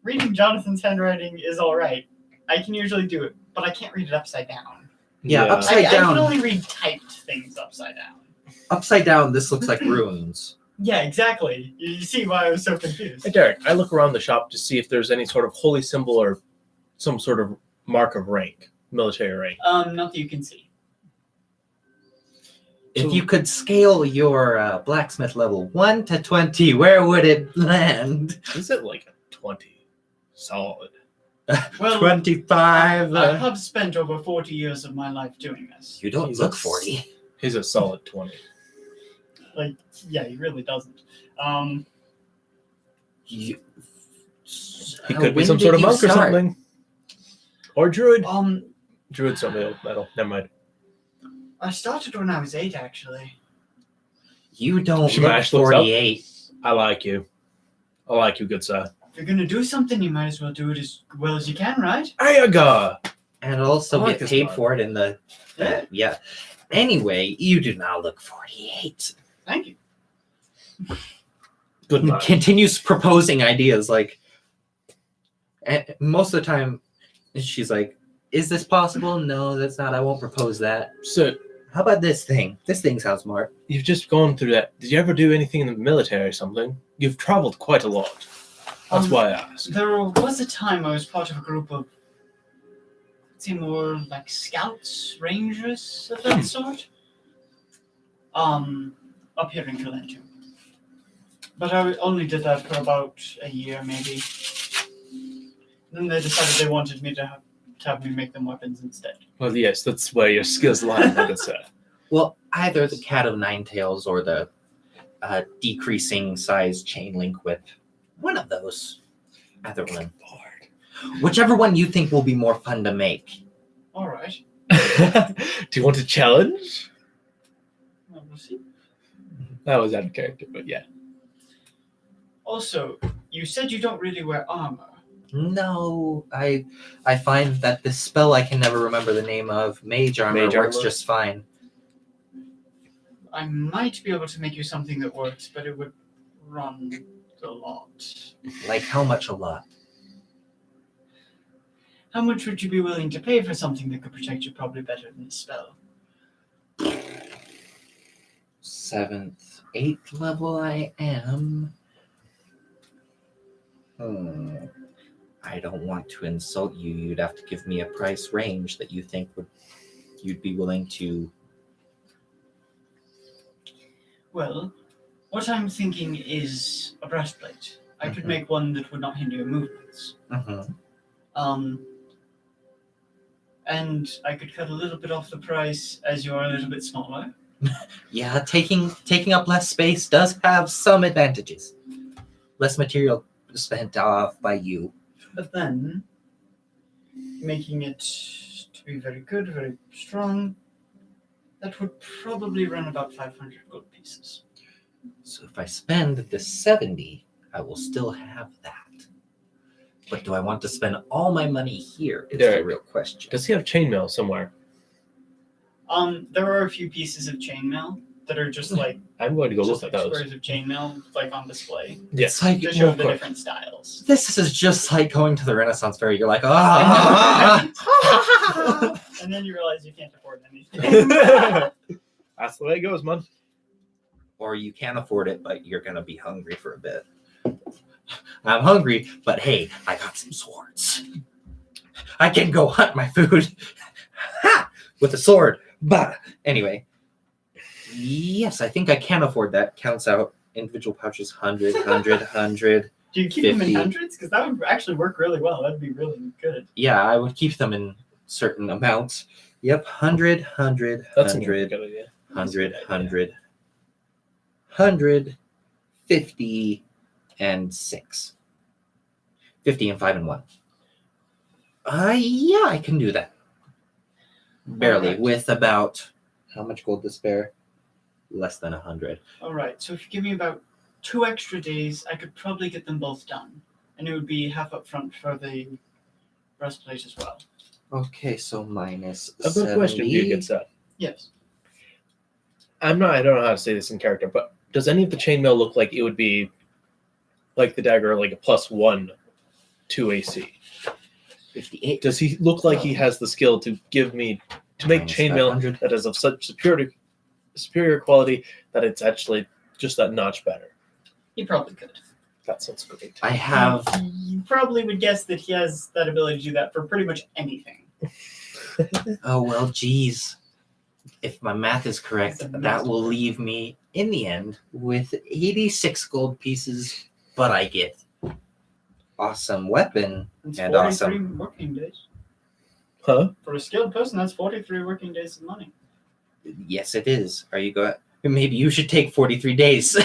Reading Jonathan's handwriting is all right. I can usually do it, but I can't read it upside down. Yeah, upside I down. can only read typed things upside down. Upside down, this looks like runes. Yeah, exactly. You see why I was so confused. Hey, Derek, I look around the shop to see if there's any sort of holy symbol or some sort of mark of rank, military rank. Not that you can see. If you could scale your blacksmith level 1 to 20, where would it land? Is it like a 20? Solid. Well, 25. I have spent over 40 years of my life doing this. You don't Jesus. look 40. He's a solid 20. Like, yeah, he really doesn't. You, He could be when some did sort of you monk or start? something. Or druid. Um, Druid's don't metal. Never mind. I started when I was 8, actually. You don't look Shamash looks up. 48. I like you. I like you, good sir. If you're gonna do something, you might as well do it as well as you can, right? Ayaga! And also I like get this paid one. for it in the... Yeah. yeah. Anyway, you do not look 48. Thank you. Good man. Continues proposing ideas like... And most of the time, she's like, is this possible? No, that's not. I won't propose that. So, How about this thing? This thing sounds smart. you've just gone through that. Did you ever do anything in the military or something? You've traveled quite a lot. That's why I asked. There was a time I was part of a group of, let's say, more like scouts, rangers of that sort. Up here in Kalentu. But I only did that for about a year, maybe. Then they decided they wanted me to have me make them weapons instead. Well, yes, that's where your skills lie, my good sir. Well, either the cat of nine tails or the decreasing size chain link whip. One of those. Either one. Whichever one you think will be more fun to make. All right. Do you want a challenge? Well, we'll see. That was out of character, but yeah. Also, you said you don't really wear armor. No, I find that this spell I can never remember the name of, Mage Armor, Mage works Armor? just fine. I might be able to make you something that works, but it would run a lot. Like how much a lot? How much would you be willing to pay for something that could protect you probably better than a spell? 7th, 8th level I am. I don't want to insult you. You'd have to give me a price range that you think you'd be willing to. Well, what I'm thinking is a breastplate. I could Mhm. make one that would not hinder your movements. And I could cut a little bit off the price as you are a little bit smaller. Yeah, taking up less space does have some advantages. Less material spent off by you. But then, making it to be very good, very strong, that would probably run about 500 gold pieces. So if I spend the 70, I will still have that. But do I want to spend all my money here? Is the Derek, real question. Does he have chainmail somewhere? There are a few pieces of chainmail that are just like I'm going to go just look like at those. squares of chainmail like on display Yes. It's like, to show Well, of the course. different styles. this is just like going to the Renaissance Fair. You're like, And then you realize you can't afford anything. That's the way it goes, man. Or you can afford it, but you're gonna be hungry for a bit. I'm hungry, but hey, I got some swords. I can go hunt my food with a sword. But anyway, yes, I think I can afford that. Counts out individual pouches, 100, 100, 100. Do you keep them in 50. hundreds? Because that would actually work really well. That'd be really good. Yeah, I would keep them in certain amounts. Yep, 100, 100, That's a 100, good idea. 100, 100, 100, 50, and 6. 50 and 5 and 1. Yeah, I can do that. Barely, Alright. with about, how much gold to spare? Less than 100. All right. So if you give me about 2 extra days, I could probably get them both done, and it would be half up front for the breastplate as well. Okay, so minus I've got a question for you, 70. good stuff. Yes. I don't know how to say this in character, but does any of the chainmail look like it would be like the dagger, like a +1 to AC? 58. Does he look like he has the skill to give me to make Minus chainmail 500. that is of such superior quality that it's actually just that notch better? He probably could. That sounds great. I have You probably would guess that he has that ability to do that for pretty much anything. Oh, well, geez. If my math is correct, It's a that will master. leave me, in the end, with 86 gold pieces, but I get awesome weapon. It's And 43 awesome. working days. Huh? For a skilled person, that's 43 working days of money. Yes, it is. Are you going? Maybe you should take 43 days.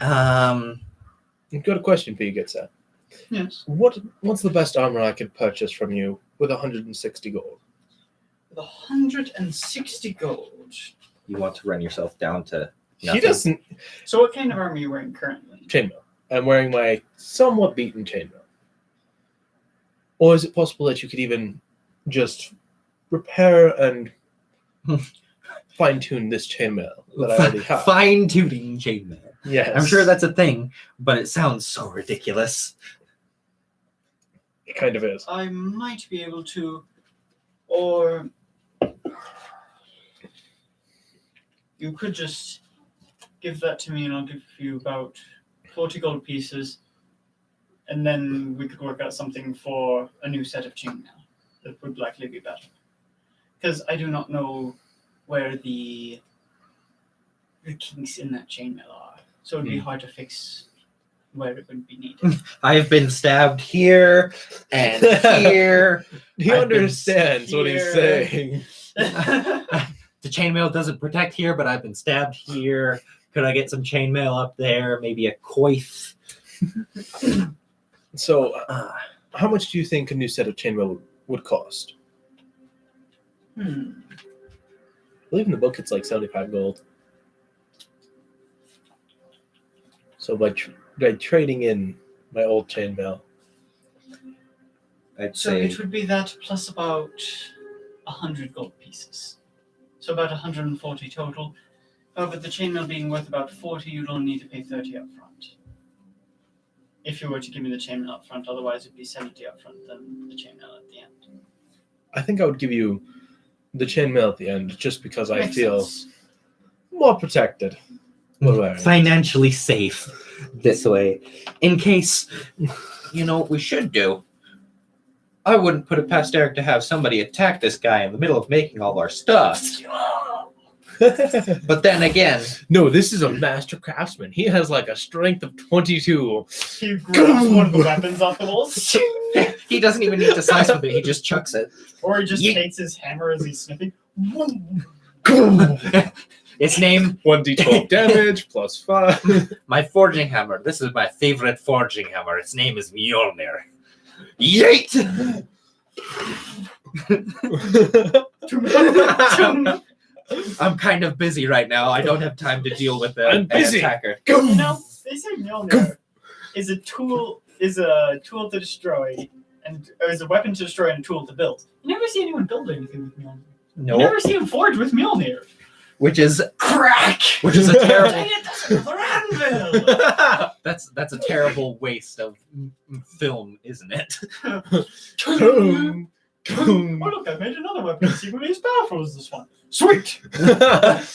I've got a question for you, good sir. Yes. What's the best armor I could purchase from you with 160 gold? With 160 gold. You want to run yourself down to He nothing? doesn't. So what kind of armor are you wearing currently? Chainmail. I'm wearing my somewhat beaten chainmail. Or is it possible that you could even just repair and fine-tune this chainmail that I already have? Fine-tuning chainmail. Yes. I'm sure that's a thing, but it sounds so ridiculous. It kind of is. I might be able to, or you could just give that to me and I'll give you about 40 gold pieces, and then we could work out something for a new set of chainmail that would likely be better. Because I do not know where the kinks in that chainmail are, so it'd be hard to fix where it would be needed. I've been stabbed here and here. He I've been understands what he's here. saying. The chainmail doesn't protect here, but I've been stabbed here. Could I get some chainmail up there? Maybe a coif? So, Uh, how much do you think a new set of chainmail would cost? I believe in the book it's like 75 gold. So by trading in my old chainmail, I'd So say it would be that plus about 100 gold pieces. So about 140 total. Oh, but the chainmail being worth about 40, you'd only need to pay 30 up front. If you were to give me the chainmail up front, otherwise it'd be 70 up front, then the chainmail at the end. I think I would give you the chainmail at the end just because I Makes feel sense. more protected. Financially safe this way. In case, you know what we should do? I wouldn't put it past Eric to have somebody attack this guy in the middle of making all our stuff. But then again, No, this is a master craftsman. He has like a strength of 22. He grabs one of the weapons off the walls, he doesn't even need to slice with it. He just chucks it. or he just Ye- takes his hammer as he's sniffing. Its name, 1d12 damage plus 5. my forging hammer. This is my favorite forging hammer. Its name is Mjolnir. Yeet! I'm kind of busy right now. I don't have time to deal with I'm an busy. attacker. You know, they say Mjolnir is a tool to destroy, and or is a weapon to destroy and a tool to build. You never see anyone build anything with Mjolnir. You No, never see him forge with Mjolnir. which is Crack! which is a terrible. Dang it, that's another anvil! That's a terrible waste of film, isn't it? Boom. Oh look, I made another weapon secretly as powerful as this one. Sweet!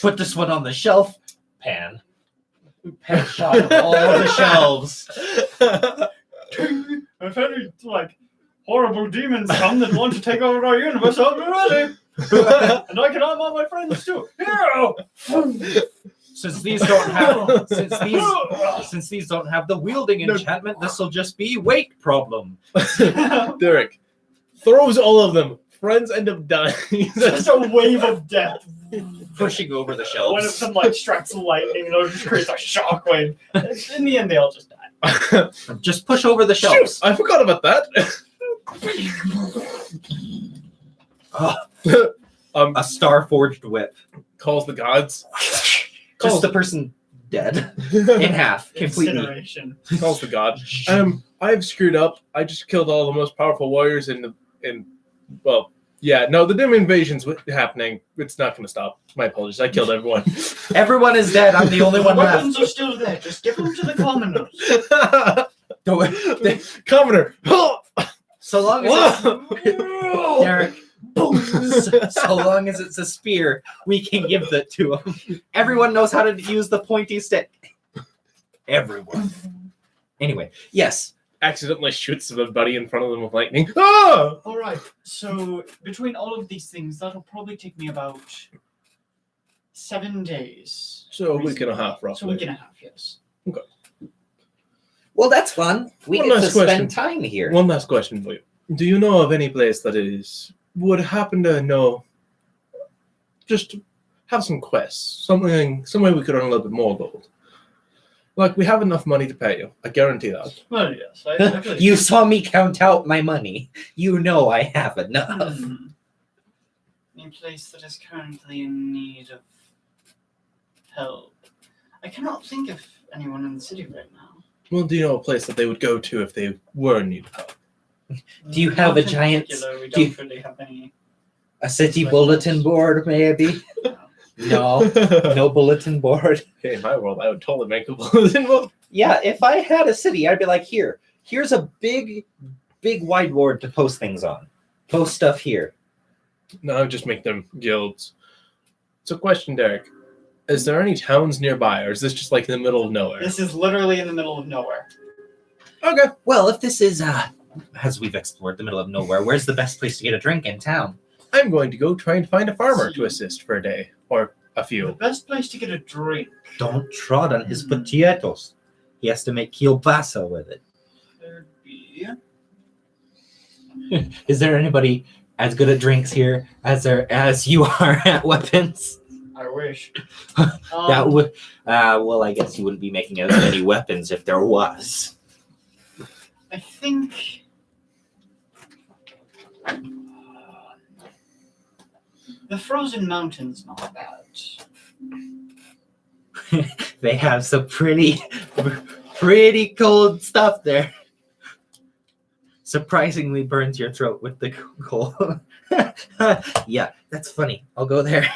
Put this one on the shelf. Pan. Pan shot of all the shelves. If any horrible demons come that want to take over our universe, I'll be ready. And I can arm all my friends too. Hero! Since these don't have since these don't have the wielding enchantment, this will just be weight problem. Derek throws all of them. Friends end up dying. Just a wave of death. Pushing over the One of shelves. them strikes lightning and it just creates a shockwave. In the end, they all just die. Just push over the Shoot, shelves. I forgot about that. A star forged whip. Calls the gods. Just the person dead in half completely. Incineration. Calls the god. I've screwed up. I just killed all the most powerful warriors the Dim invasion's happening. It's not going to stop. My apologies. I killed everyone. Everyone is dead. I'm the only The one left. weapons are still there. Just give them to the commoners. Commoner. So long as it's, Derek, so long as it's a spear, we can give that to him. Everyone knows how to use the pointy stick. Everyone. Anyway, yes. Accidentally shoots the buddy in front of them with lightning. Ah! All right. So between all of these things, that'll probably take me about 7 days. So a week and a half, roughly. So a week and a half, yes. Well, that's fun. We One get to last spend question. time here. One last question for you. Do you know of any place that would happen to know, just have some quests, somewhere we could earn a little bit more gold? Like, we have enough money to pay you. I guarantee that. Well, yes. I believe You saw me count out my money. You know I have enough. Any place that is currently in need of help. I cannot think of anyone in the city right now. Well, do you know a place that they would go to if they were in need of help? Do you have Not a in giant- particular, We do you- don't really have any. A city bulletin board, maybe? No. No bulletin board. Hey, in my world, I would totally make a bulletin board. Yeah, if I had a city, I'd be like, here's a big whiteboard to post things on. Post stuff here. No, I would just make them guilds. So, question, Derek. Is there any towns nearby, or is this just like in the middle of nowhere? This is literally in the middle of nowhere. Okay. Well, if this is, as we've explored the middle of nowhere, where's the best place to get a drink in town? I'm going to go try and find a farmer to assist for a day, or a The few. best place to get a drink Don't trot on his potatoes. He has to make kielbasa with it. would be. Is there anybody as good at drinks here as you are at weapons? I wish. That would, well, I guess you wouldn't be making as many weapons if there was. I think. The Frozen Mountains not bad. They have some pretty cold stuff there. Surprisingly burns your throat with the cold. Yeah, that's funny. I'll go there.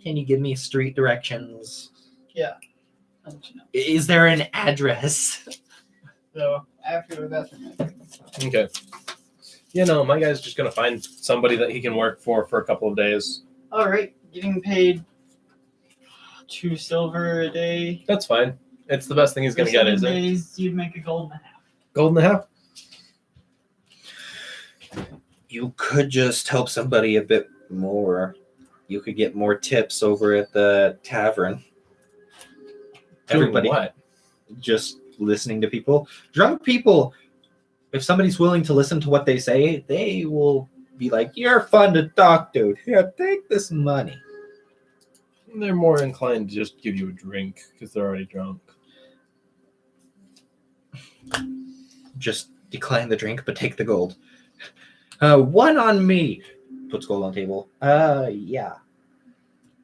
Can you give me street directions? I'll let you know. Is there an address? So after the bathroom. Okay. You know, my guy's just gonna find somebody that he can work for a couple of days. All right, getting paid 2 silver a day. That's fine. It's the best thing he's For gonna get, 7 isn't it? days, you'd make a gold and a half. Gold and a half. You could just help somebody a bit more. You could get more tips over at the tavern. Doing Everybody what? just listening to people. Drunk people, if somebody's willing to listen to what they say, they will be like, "You're fun to talk to. Here, take this money." They're more inclined to just give you a drink because they're already drunk. Just decline the drink, but take the gold. 1 on me. Puts gold on table. Yeah.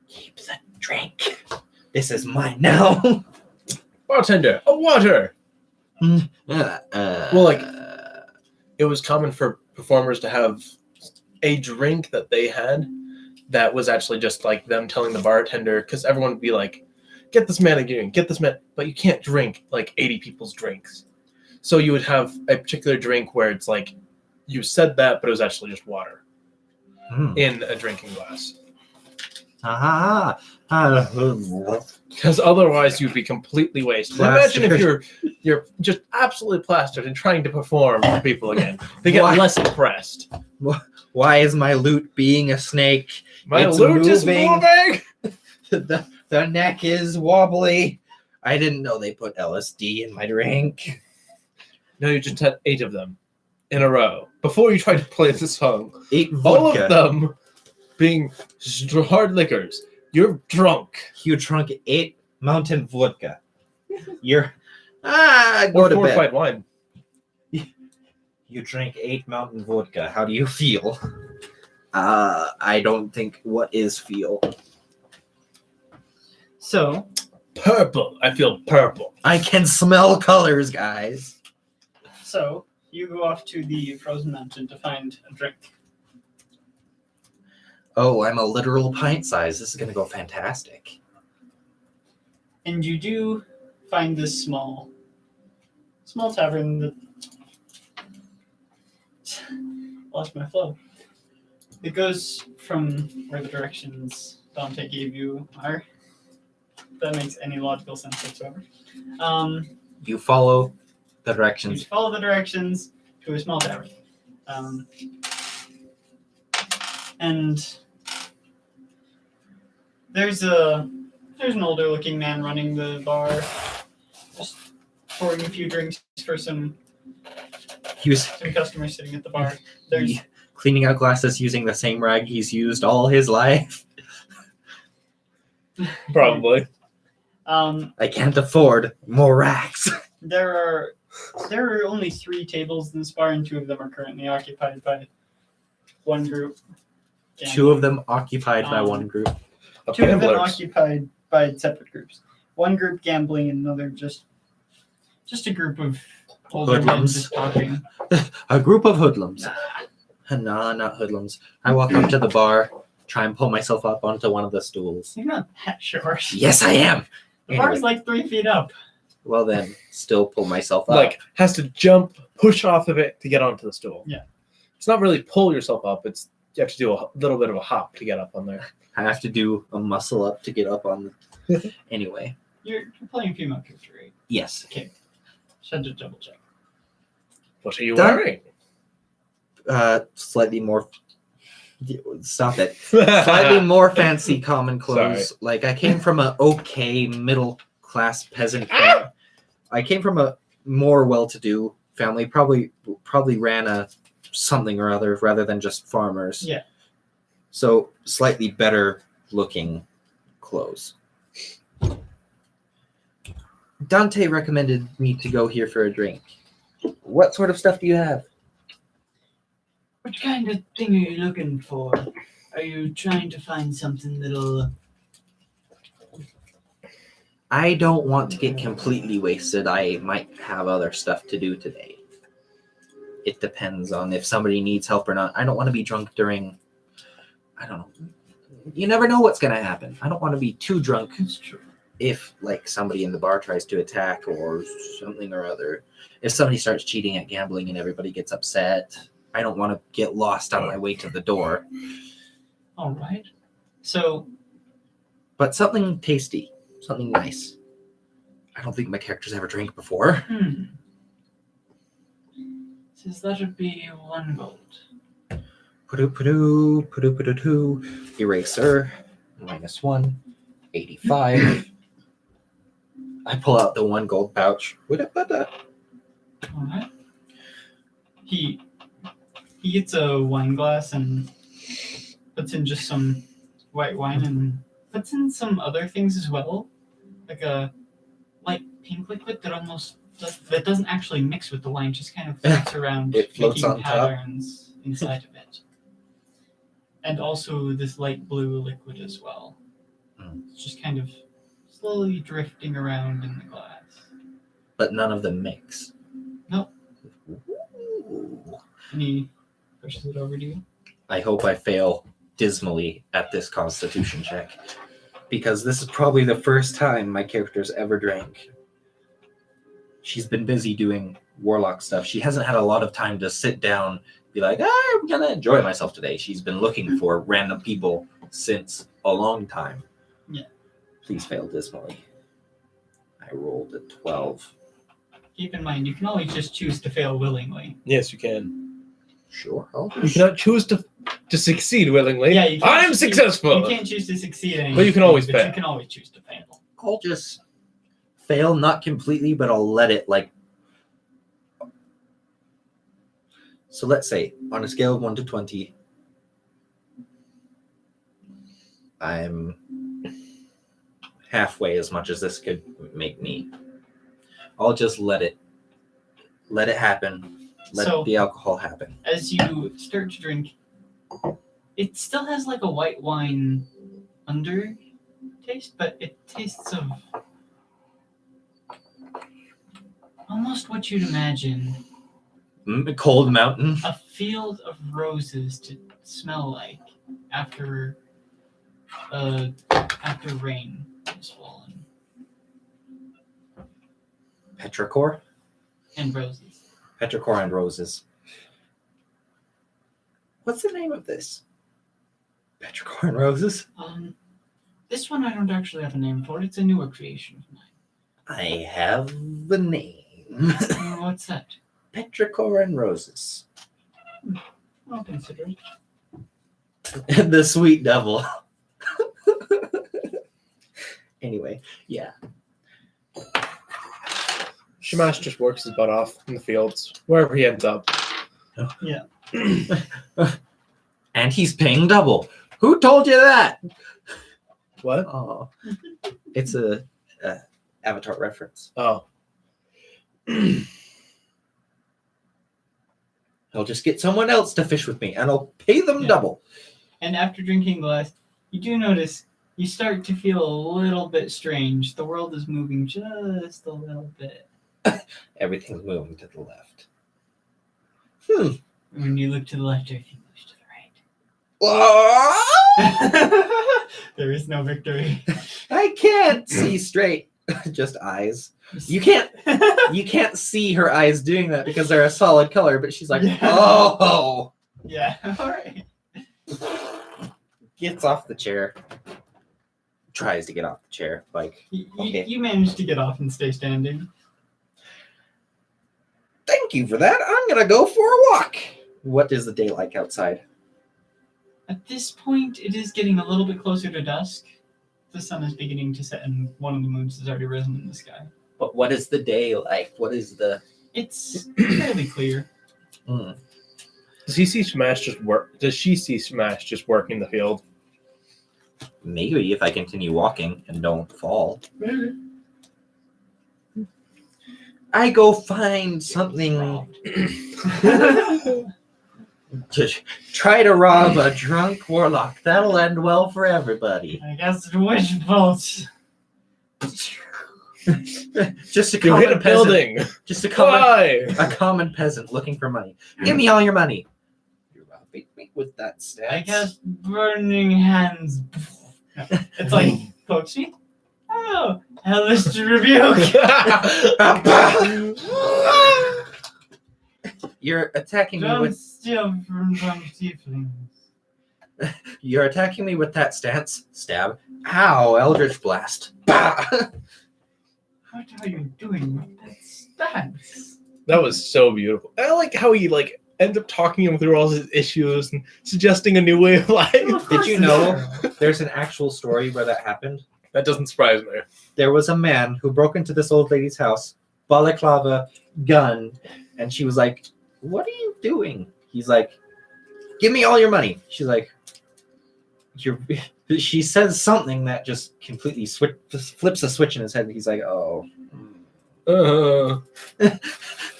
Keep the drink. This is mine now. Bartender, a water. Well, like- It was common for performers to have a drink that they had that was actually just like them telling the bartender, because everyone would be like, "Get this man a drink, get this man," but you can't drink like 80 people's drinks. So you would have a particular drink where it's like you said that, but it was actually just water in a drinking glass. Because otherwise you'd be completely wasted. Imagine if you're just absolutely plastered and trying to perform for people again. They get Why? less impressed. Why is my loot being a snake? My It's loot is moving. moving. The neck is wobbly. I didn't know they put LSD in my drink. No, you just had 8 of them in a row before you tried to play the song. 8 All vodka. of them being hard liquors. You're drunk. You drunk 8 mountain vodka. You're go Or to bed. fortified wine. You drink 8 mountain vodka. How do you feel? I don't think. What is feel? So Purple. I feel purple. I can smell colors, guys. So you go off to the frozen mountain to find a drink. Oh, I'm a literal pint size. This is gonna go fantastic. And you do find this small tavern that lost my flow. It goes from where the directions Dante gave you are. If that makes any logical sense whatsoever. You follow the You directions. follow the directions to a small tavern. And there's an older looking man running the bar, just pouring a few drinks for some He was customers sitting at the bar. There's cleaning out glasses using the same rag he's used all his life. Probably. I can't afford more rags. there are only 3 tables in this bar, and 2 of them are currently occupied by one group. 2 of them occupied by one group. 2 of them Gamblers. occupied by separate groups. One group gambling, and another just a group of older men Hoodlums. just talking. A group of hoodlums. Nah, not hoodlums. I walk up to the bar, try and pull myself up onto one of the stools. You're not that short. Yes, I am. The bar's Anyway, like 3 feet up. well then, still pull myself up. Like, has to jump, push off of it to get onto the stool. Yeah. It's not really pull yourself up. It's you have to do a little bit of a hop to get up on there. I have to do a muscle up to get up on. Anyway, You're playing female character, right? yes. Just had to double check. What are you Done. wearing? Slightly more. Stop it. Slightly more fancy common clothes. Like I came from a okay middle class peasant family. I came from a more well-to-do family. Probably ran a something or other rather than just farmers. Yeah. So slightly better looking clothes. Dante recommended me to go here for a drink. What sort of stuff do you have? What kind of thing are you looking for? Are you trying to find something that'll... I don't want to get completely wasted. I might have other stuff to do today. It depends on if somebody needs help or not. I don't want to be drunk during, I don't know, you never know what's gonna happen. I don't want to be too drunk It's true. if like somebody in the bar tries to attack or something or other. If somebody starts cheating at gambling and everybody gets upset, I don't want to get lost on my way to the door. All right. So, But something tasty, something nice. I don't think my character's ever drank before. Says that would be 1 gold. Poo-doo. Eraser. -1. 85. I pull out the 1 gold pouch. All right. He gets a wine glass and puts in just some white wine and puts in some other things as well, like a light pink liquid that doesn't actually mix with the wine, just kind of floats around, It floats making on top. patterns inside of it. And also this light blue liquid as well. It's just kind of slowly drifting around in the glass. But none of them mix. Nope. Ooh. And he pushes it over to you. I hope I fail dismally at this constitution check, because this is probably the first time my character's ever drank. She's been busy doing warlock stuff. She hasn't had a lot of time to sit down, be like, I'm gonna enjoy myself today. She's been looking for random people since a long time. Yeah. Please fail dismally. I rolled a 12. Keep in mind, you can always just choose to fail willingly. Yes, you can. Sure. You cannot choose to succeed willingly. Yeah, you can't I'm choose- successful. You can't choose to succeed at But you can always anything, but fail. You can always choose to fail. I'll just fail, not completely, but I'll let it like. So let's say on a scale of 1 to 20, I'm halfway as much as this could make me. I'll just let it happen. Let So- the alcohol happen. As you start to drink, it still has like a white wine under taste, but it tastes of almost what you'd imagine Cold Mountain. a field of roses to smell like after rain has fallen, Petrichor. and roses. Petrichor and roses. What's the name of this? Petrichor and roses? This one I don't actually have a name for. It's a newer creation of mine. I have the name. What's that? Petrichor and roses. I'll consider it. The sweet devil. Anyway, yeah. Shamash just works his butt off in the fields, wherever he ends up. And he's paying double. Who told you that? What? Oh, it's a Avatar reference. Oh. I'll just get someone else to fish with me, and I'll pay them Yeah. double. And after drinking the last, you do notice you start to feel a little bit strange. The world is moving just a little bit. Everything's moving to the left. When you look to the left, everything moves to the Oh, right. There is no victory. I can't see straight. Just eyes. You can't see her eyes doing that because they're a solid color, but she's like, Yeah. oh. Yeah. All right. Gets off the chair. Tries to get off the chair. Like, Okay. You managed to get off and stay standing. thank you for that. I'm going to go for a walk. What is the day like outside? At this point, it is getting a little bit closer to dusk. The sun is beginning to set, and one of the moons has already risen in the sky. But what is the day like? What is the... It's fairly clear. Does he see Smash just work? Does she see Smash just working the field? Maybe if I continue walking and don't fall. I go find something to try to rob a drunk warlock. That'll end well for everybody. I guess it's wishful. Just a You hit a common peasant. building. Just a Why? common peasant looking for money. Give me all your money. You rob Wait, with that stance. I cast Burning Hands. It's like, Pokey? Oh, Hellish Rebuke. You're attacking me Don't with steal from drunk tieflings. You're attacking me with that stance. Stab. Ow, Eldritch Blast. Bah! What are you doing with that stance? That was so beautiful. I like how he like ends up talking him through all his issues and suggesting a new way of life. Did you know there's an actual story where that happened? That doesn't surprise me. There was a man who broke into this old lady's house, balaclava, gun, and she was like, "What are you doing?" He's like, "Give me all your money." She's like, she says something that just completely flips a switch in his head. And he's like, "Oh,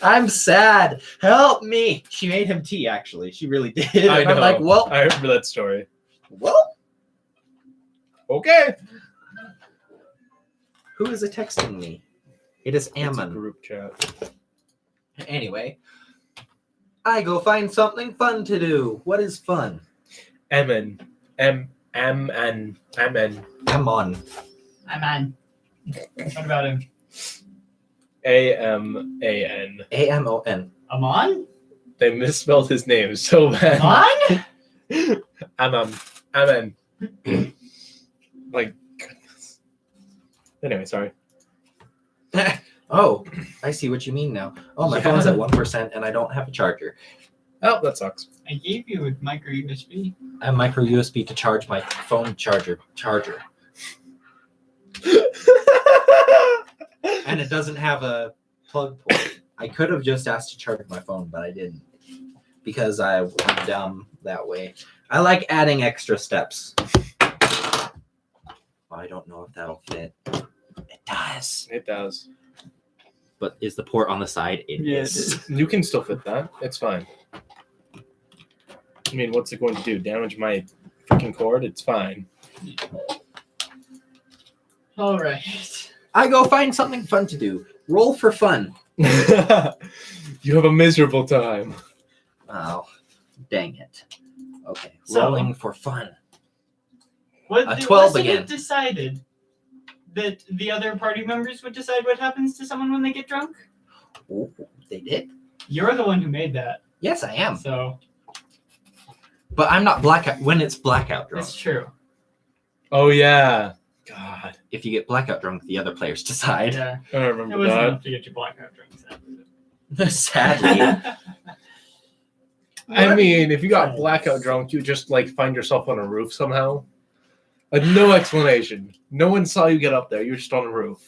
I'm sad. Help me." She made him tea, actually. She really did. I know. I'm like, well, I remember that story. well, Okay. who is it texting me? It is It's a Ammon. group chat. Anyway, I go find something fun to do. What is fun? Ammon. Ammon. Ammon. I'm on. What about him? A-M-A-N. Amon. Amon? They misspelled his name so bad. Amon? Ammon. Like, goodness. Anyway, sorry. Oh, I see what you mean now. Oh, my Yeah. phone's at 1% and I don't have a charger. Oh, that sucks. I gave you a micro USB. I have micro USB to charge my phone charger. And it doesn't have a plug port. I could have just asked to charge my phone, but I didn't. Because I'm dumb that way. I like adding extra steps. I don't know if that'll fit. It does. It does. But is the port on the side? It Yeah, it is. is. You can still fit that. It's fine. I mean, what's it going to do? Damage my freaking cord? It's fine. All right. I go find something fun to do. Roll for fun. You have a miserable time. Oh, dang it. Okay, So- rolling for fun. What, A 12 wasn't again. it decided that the other party members would decide what happens to someone when they get drunk? Oh, they did? You're the one who made that. Yes, I am. So But I'm not blackout when it's blackout drunk. that's true. Oh, yeah. God. If you get blackout drunk, the other players decide. Yeah. I It remember wasn't that. enough to get you blackout drunk. Sadly. I mean, if you got blackout drunk, you just like find yourself on a roof somehow. No explanation. No one saw you get up there. You're just on a roof.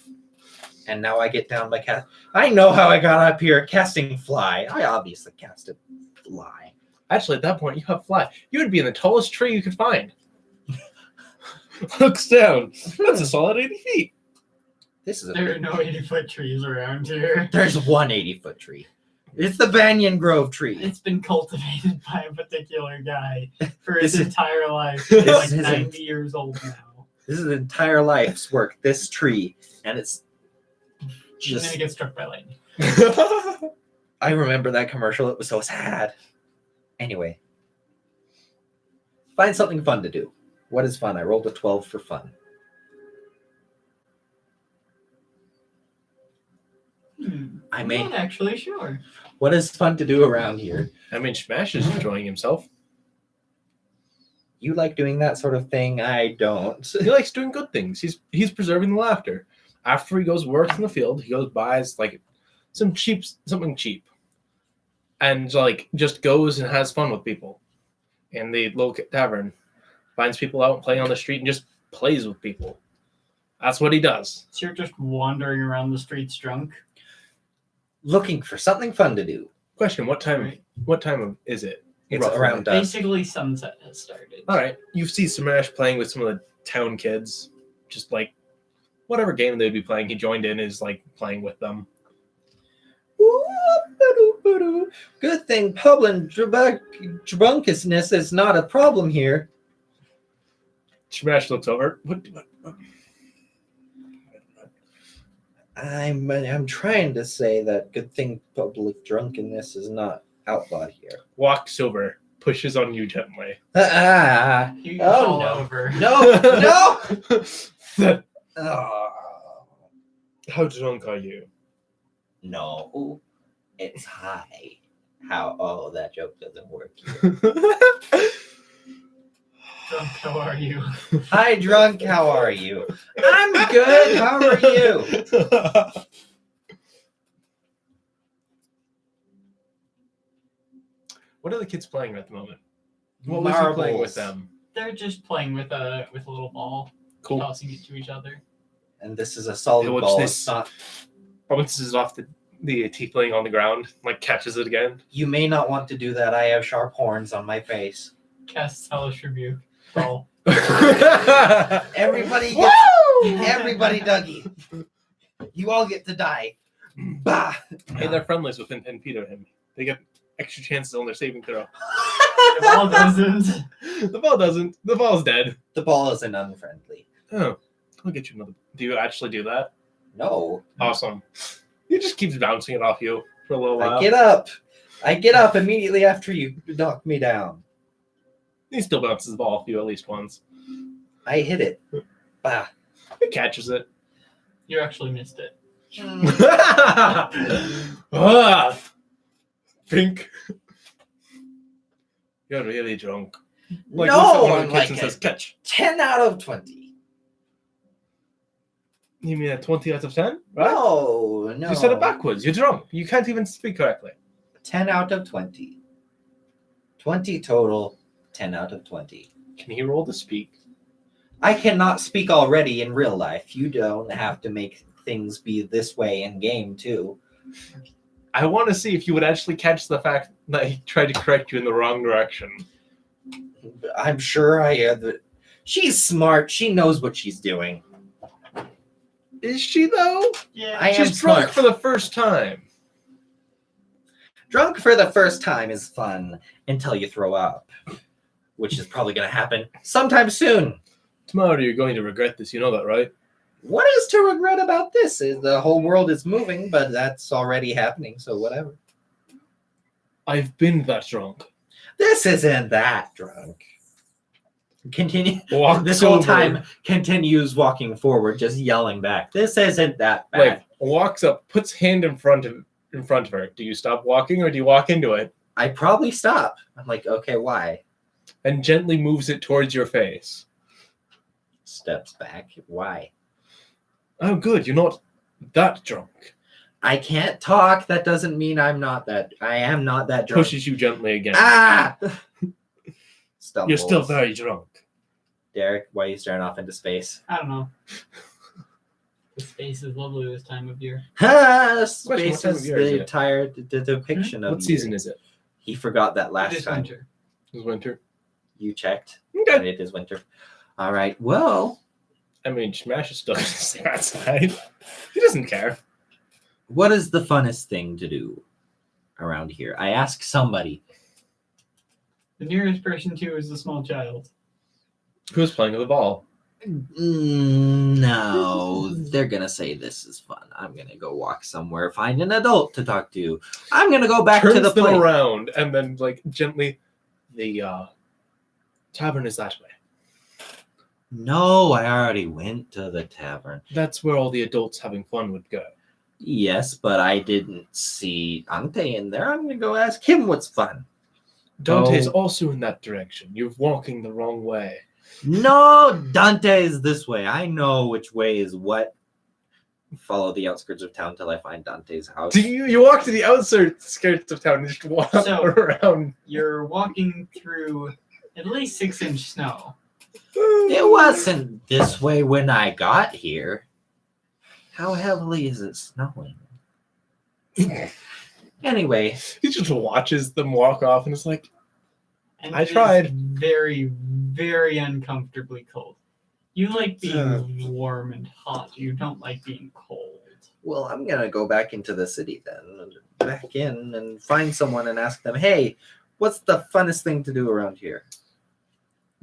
And now I get down by cast. I know how I got up here casting fly. I obviously casted fly. Actually, at that point, you have fly. You would be in the tallest tree you could find. Looks down. That's a solid 80 feet. This is a There are big... no 80-foot trees around here. There's one 80-foot tree. It's the Banyan Grove tree. It's been cultivated by a particular guy for his This is- entire life. He's this like isn't- 90 years old now. This is an entire life's work. This tree, and it's And then just. he gets struck by lightning. I remember that commercial. It was so sad. Anyway, find something fun to do. What is fun? I rolled a 12 for fun. I I'm may. not actually sure. What is fun to do around here? I mean, Smash is enjoying himself. You like doing that sort of thing? I don't. He likes doing good things. He's preserving the laughter. After he goes works in the field, he goes buys like something cheap, and like just goes and has fun with people in the local tavern. Finds people out playing on the street and just plays with people. That's what he does. So you're just wandering around the streets drunk? Looking for something fun to do. Question: What time? Right. What time is it? It's Roughly. around dusk. Basically, sunset has started. All right, you see Smash playing with some of the town kids, just like whatever game they'd be playing. He joined in, is like playing with them. Good thing Publin drunkenness is not a problem here. Smash looks over. What? I'm trying to say that good thing public drunkenness is not outlawed here. Walks over. pushes on you gently. You Oh, fall no. over. No! Oh, How drunk are you? no. It's high. How? Oh, that joke doesn't work. Drunk, how are you? Hi, drunk. How are you? I'm good. How are you? What are the kids playing at the moment? What was you playing with them? They're just playing with a little ball, Cool. tossing it to each other. And this is a solid Hey, watch ball. this. It's not. Bounces off the tiefling on the ground, like catches it again. You may not want to do that. I have sharp horns on my face. Cast Hellish Rebuke. Ball. Everybody gets. Everybody, Dougie. You all get to die. Bah. Hey, they're friendlies within 10 feet of him. They get extra chances on their saving throw. The ball doesn't. The ball doesn't. The ball's dead. The ball isn't unfriendly. Oh, I'll get you another. Do you actually do that? No. Awesome. He just keeps bouncing it off you for a little while. I get up. I get up immediately after you knock me down. He still bounces the ball off you at least once. I hit it. Bah. He catches it. You actually missed it. Ah, Pink. You're really drunk. Like, No, looks at one of I'm the kids like and it. says, catch. 10 out of 20. You mean a 20 out of 10? Right? No. You said it backwards. You're drunk. You can't even speak correctly. 10 out of 20. 20 total. 10 out of 20. Can he roll to speak? I cannot speak already in real life. You don't have to make things be this way in game too. I want to see if you would actually catch the fact that he tried to correct you in the wrong direction. I'm sure I have. She's smart. She knows what she's doing. Is she, though? Yeah. I am She's drunk smart. for the first time. Drunk for the first time is fun until you throw up, which is probably going to happen sometime soon. Tomorrow you're going to regret this. You know that, right? What is to regret about this? Is the whole world is moving, but that's already happening, so whatever. I've been that drunk. This isn't that drunk. Continue. Walks This whole over. time continues walking forward, just yelling back. This isn't that bad. Like, walks up, puts hand in front of her. Do you stop walking or do you walk into it? I probably stop. I'm like, okay, why? And gently moves it towards your face. Steps back. Why? Oh, good. You're not that drunk. I can't talk. That doesn't mean I am not that drunk. Pushes you gently again. Ah! Stumbles. You're still very drunk. Derek, why are you staring off into space? I don't know. The space is lovely this time of year. Space what time is of year is the it? entire depiction of What year. season is it? He forgot that It last is time. winter. It's winter. You checked. And Okay. it is winter. All right. Well, I mean, Smash is still going to stay outside. He doesn't care. what is the funnest thing to do around here? I ask somebody. The nearest person to is the small child. Who's playing with the ball? No, they're gonna say this is fun. I'm gonna go walk somewhere, find an adult to talk to. I'm gonna go back Turns to the them play. around and then, like, gently, the tavern is that way. No, I already went to the tavern. That's where all the adults having fun would go. Yes, but I didn't see Ante in there. I'm gonna go ask him what's fun. Dante's Oh. also in that direction. You're walking the wrong way. No, Dante is this way. I know which way is what. Follow the outskirts of town till I find Dante's house. Do you walk to the outskirts of town and just walk So- around? You're walking through at least 6-inch snow. It wasn't this way when I got here. How heavily is it snowing? Anyway, He just watches them walk off and is like, And I it is tried. very, very uncomfortably cold. You like being warm and hot. You don't like being cold. well, I'm gonna go back into the city then, back in and find someone and ask them, hey, what's the funnest thing to do around here?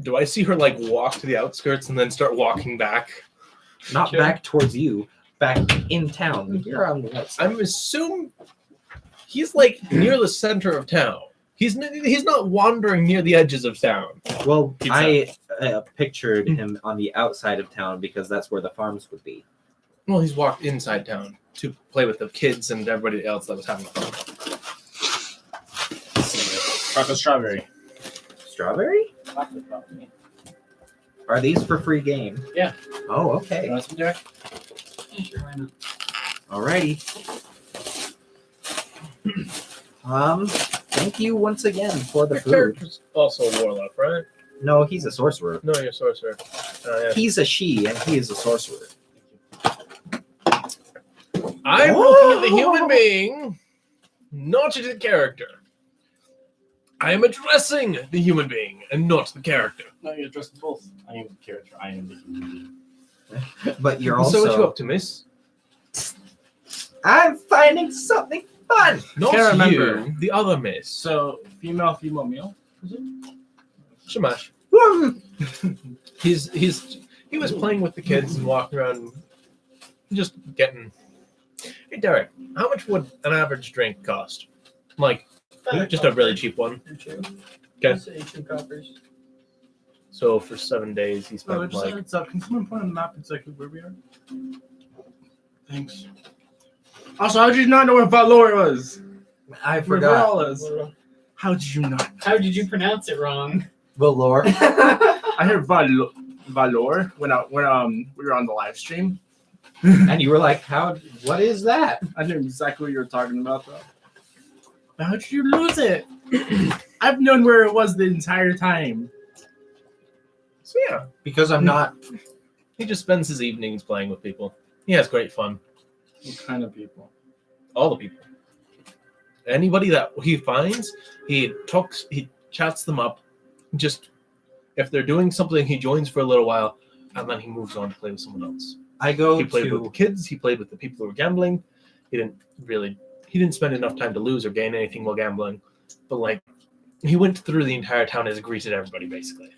do I see her like walk to the outskirts and then start walking back? Not Sure. back towards you, back in town. You're on the west side. I'm assuming he's like near the center of town. He's not wandering near the edges of town. Well, Keep I pictured him on the outside of town because that's where the farms would be. Well, he's walked inside town to play with the kids and everybody else that was having fun. Chocolate strawberry. Strawberry? Chocolate strawberry. Are these for free game? Yeah. Oh, You okay. want some, Derek? Yeah, sure, why not? Alrighty. Thank you once again for the Your food. character's also a warlock, right? No, he's a sorcerer. No, you're a sorcerer. Yeah. He's a she, and he is a sorcerer. I'm looking at the human being, not at the character. I am addressing the human being and not the character. No, you address both. I am the character. I am the human being. But you're So what you also. up to, miss? I'm finding something fun. Not Can't you, remember. the other miss. So, female, male? Is it? Shamash. He was playing with the kids and walking around, just getting. Hey Derek, how much would an average drink cost? Like just a really cheap one. Or two. Okay. I'll say 2 coppers. So for 7 days he Oh, spent it's, like it's up. Can someone point on the map exactly where we are? Thanks. Also, how did you not know where Valor was? I Where forgot. Valor is. How did you not? How did you pronounce it wrong? Valor. I heard Valor when we were on the live stream. And you were like, what is that? I knew exactly what you were talking about, though. How did you lose it? I've known where it was the entire time. so yeah. Because I'm not. He just spends his evenings playing with people. He has great fun. What kind of people? All the people. Anybody that he finds, he chats them up. Just if they're doing something, he joins for a little while, and then he moves on to play with someone else. I go He played with the to. kids. He played with the people who were gambling. He didn't spend enough time to lose or gain anything while gambling. But like, he went through the entire town and greeted everybody basically.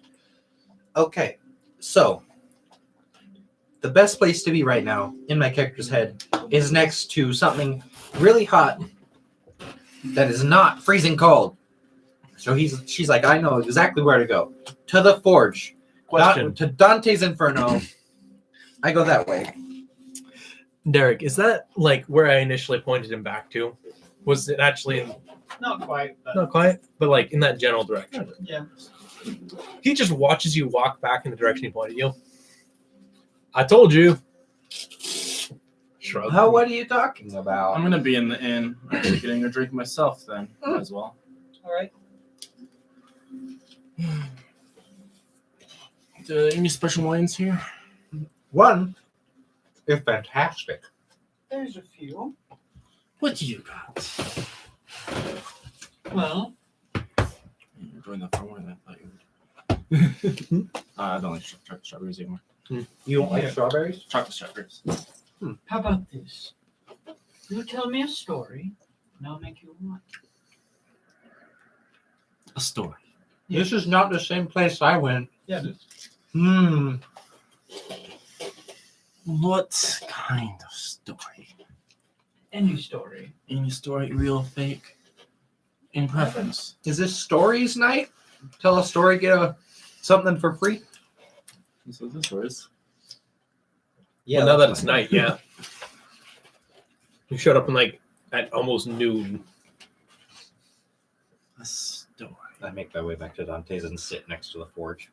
Okay, so the best place to be right now in my character's head is next to something really hot that is not freezing cold. So she's like, I know exactly where to go. To the forge. Question, To Dante's Inferno. I go that way. Derek, is that like where I initially pointed him back to? Was it actually in, Not quite, but not quite, but like in that general direction? yeah. He just watches you walk back in the direction he pointed you. I told you. Shrug. What are you talking about? I'm gonna be in the inn. I'm actually getting a drink myself then as well. All right. Any special wines here? One is fantastic. There's a few. What do you got? Well, You're doing that for more than I thought you would. I don't like chocolate strawberries anymore. You don't like Yeah. strawberries? Chocolate strawberries. how about this? You tell me a story, and I'll make you one. A story. This is not the same place I went. Yeah. Hmm. What kind of story? Any story. Any story, real, fake? In preference. Is this stories night? Tell a story, get something for free? This is the stories. Yeah, now that that's it's fine. night, yeah. You showed up in like at almost noon. A story. I make my way back to Dante's and sit next to the forge.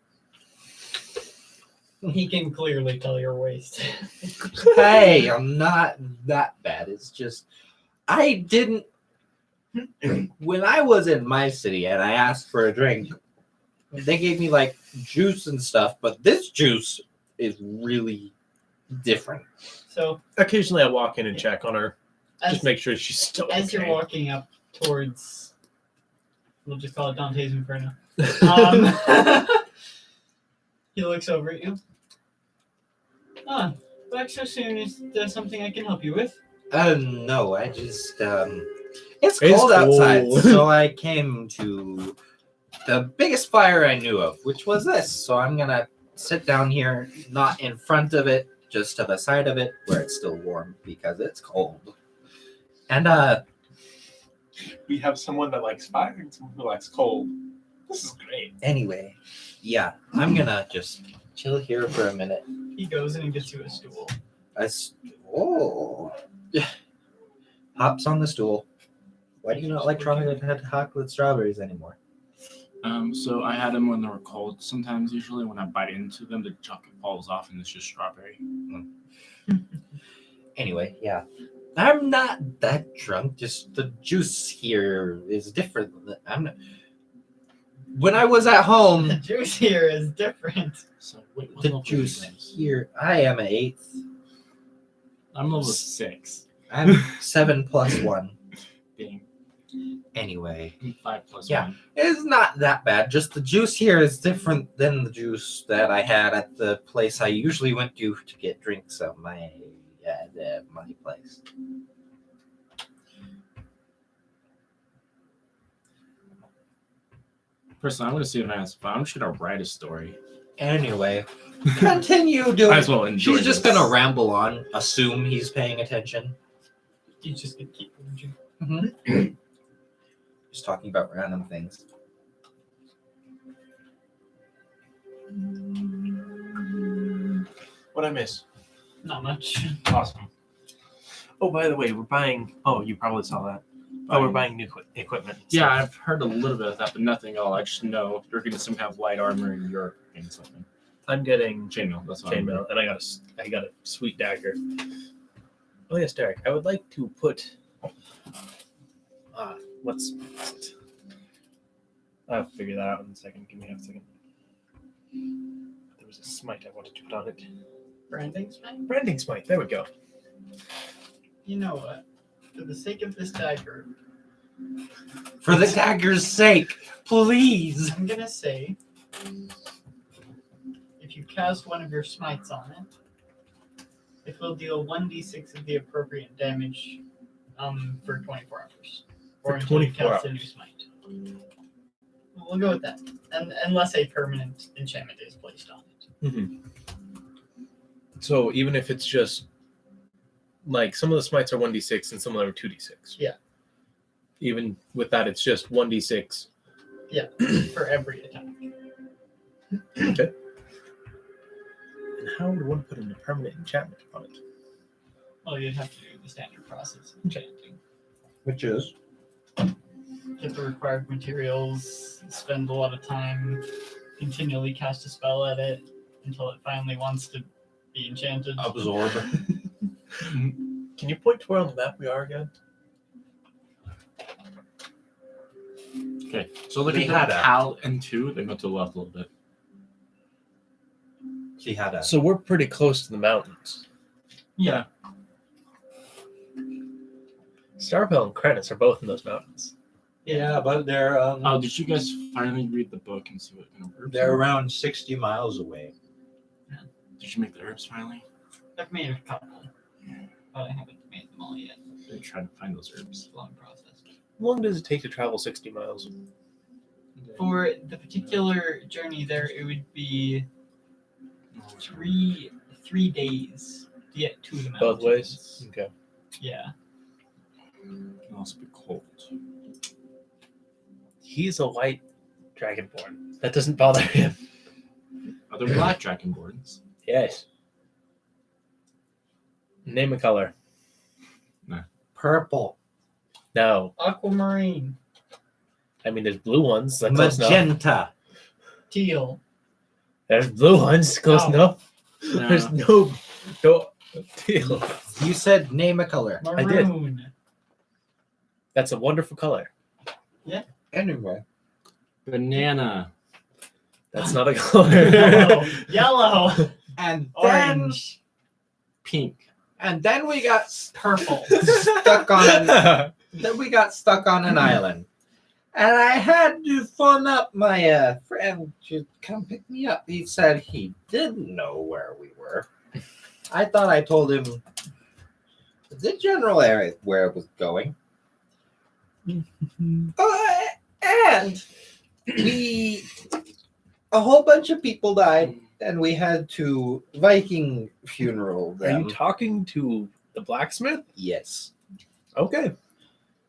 He can clearly tell your waist. Hey, I'm not that bad. It's just I didn't. When I was in my city and I asked for a drink, they gave me like juice and stuff, but this juice is really different. So Occasionally I walk in and check on her. as, Just make sure she's still as you're okay. walking up towards, we'll just call it Dante's Inferno. He looks over at you. Ah, back so soon. Is there something I can help you with? No, I just it's It's cold outside, cold. so I came to the biggest fire I knew of, which was this. So I'm gonna sit down here, not in front of it, just to the side of it, where it's still warm because it's cold. And We have someone that likes fire and someone who likes cold. This is great. Anyway, yeah, I'm gonna just chill here for a minute. He goes and he gets you a stool. Oh. Hops on the stool. Why do you not like chocolate strawberries anymore? So I had them when they were cold. Sometimes, usually, when I bite into them, the chocolate falls off and it's just strawberry. Anyway, yeah. I'm not that drunk. Just the juice here is different. When I was at The home, juice here is different. So wait, what the level are you juice guys? here. I am an 8th. I'm level 6. I'm 7 plus 1. Being Anyway, 5 plus Yeah. 1. it's not that bad. Just the juice here is different than the juice that I had at the place I usually went to get drinks at my place. Personally, I'm going to see if I have fun. I'm just going to write a story. Anyway, continue doing. Might as well enjoy She's just this. gonna ramble on, assume he's paying attention. You just gonna keep moving. Just talking about random things. What I miss? Not much. Awesome. Oh, by the way, we're buying. Oh, you probably saw that. Oh, we're buying new equipment. Yeah, I've heard a little bit of that, but nothing at all. I just know you're going to somehow have light armor and you're getting something. I'm getting Chainmail, that's what I'm chainmail, and I got a sweet dagger. Oh yes, Derek. I would like to put. What's it? I'll figure that out in a second. Give me a second. There was a smite I wanted to put on it. Branding smite? Branding smite. There we go. You know what? For the sake of this dagger, For the dagger's sake, please. I'm gonna say if you cast one of your smites on it, it will deal 1d6 of the appropriate damage for 24 hours. For Or until you 24 cast a new smite. We'll go with that. And unless a permanent enchantment is placed on it. Mm-hmm. So even if it's just like some of the smites are 1d6 and some of them are 2d6. Yeah. Even with that, it's just 1d6. Yeah, for every attack. Okay. And how would one put in a permanent enchantment on it? Well, you'd have to do the standard process of enchanting. Which is? Get the required materials, spend a lot of time, continually cast a spell at it until it finally wants to be enchanted. Absorb. Can you point to where on the map we are again? Okay, so look We at had that. a- Cal and 2, they go to the left a little bit. She had a. So we're pretty close to the mountains. Yeah. Starpel and Krennis are both in those mountains. Yeah, but they're Oh, did you guys finally read the book and see what kind of herbs? they're around 60 miles away. Did you make the herbs finally? I've made a couple, but I haven't made them all yet. They're trying to find those herbs. It's a long process. How long does it take to travel 60 miles? For the particular journey there, it would be three days to get to the mountains. Both ways? Okay. Yeah. It can also be cold. He's a white dragonborn. That doesn't bother him. Are there black dragonborns? Yes. Name a color. Purple. No. Aquamarine. I mean, there's blue ones. That's close enough. Magenta. Teal. There's blue ones. Close No. enough. No. There's no teal. You said name a color. I did. Maroon. That's a wonderful color. Anyway. Banana. That's not a color. Yellow. Yellow. And then Orange. Pink. we got Purple. stuck on an island. And I had to phone up my friend to come pick me up. He said he didn't know where we were. I thought I told him the general area where it was going. And a whole bunch of people died, and we had to Viking funeral Are them. you talking to the blacksmith? Yes. Okay.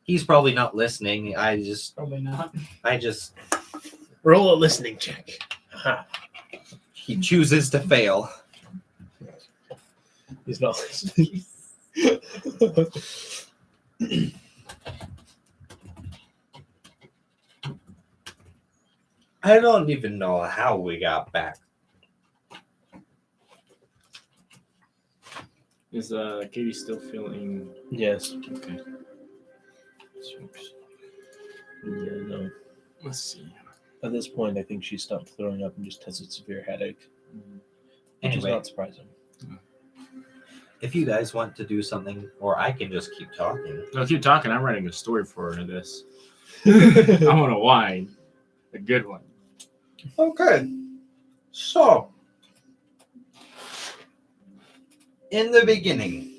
He's probably not listening. Probably not. Roll a listening check. Aha. He chooses to fail. He's not listening. I don't even know how we got back. Is Katie still feeling Yes. okay? Yeah, no. Let's see. At this point, I think she stopped throwing up and just has a severe headache. Which is Anyway, not surprising. if you guys want to do something, or I can just keep talking. No, keep talking. I'm writing a story for this. I want a wine, a good one. Okay. So, in the beginning,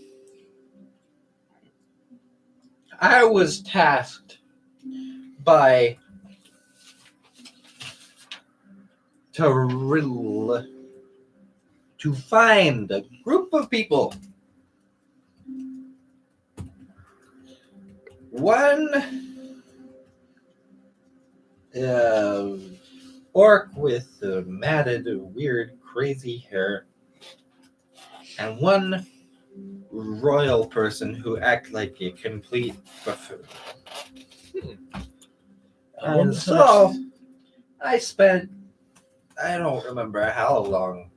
I was tasked by Tyrell to find a group of people. One orc with matted, weird, crazy hair, and one royal person who act like a complete buffoon. And so I spent, I don't remember how long.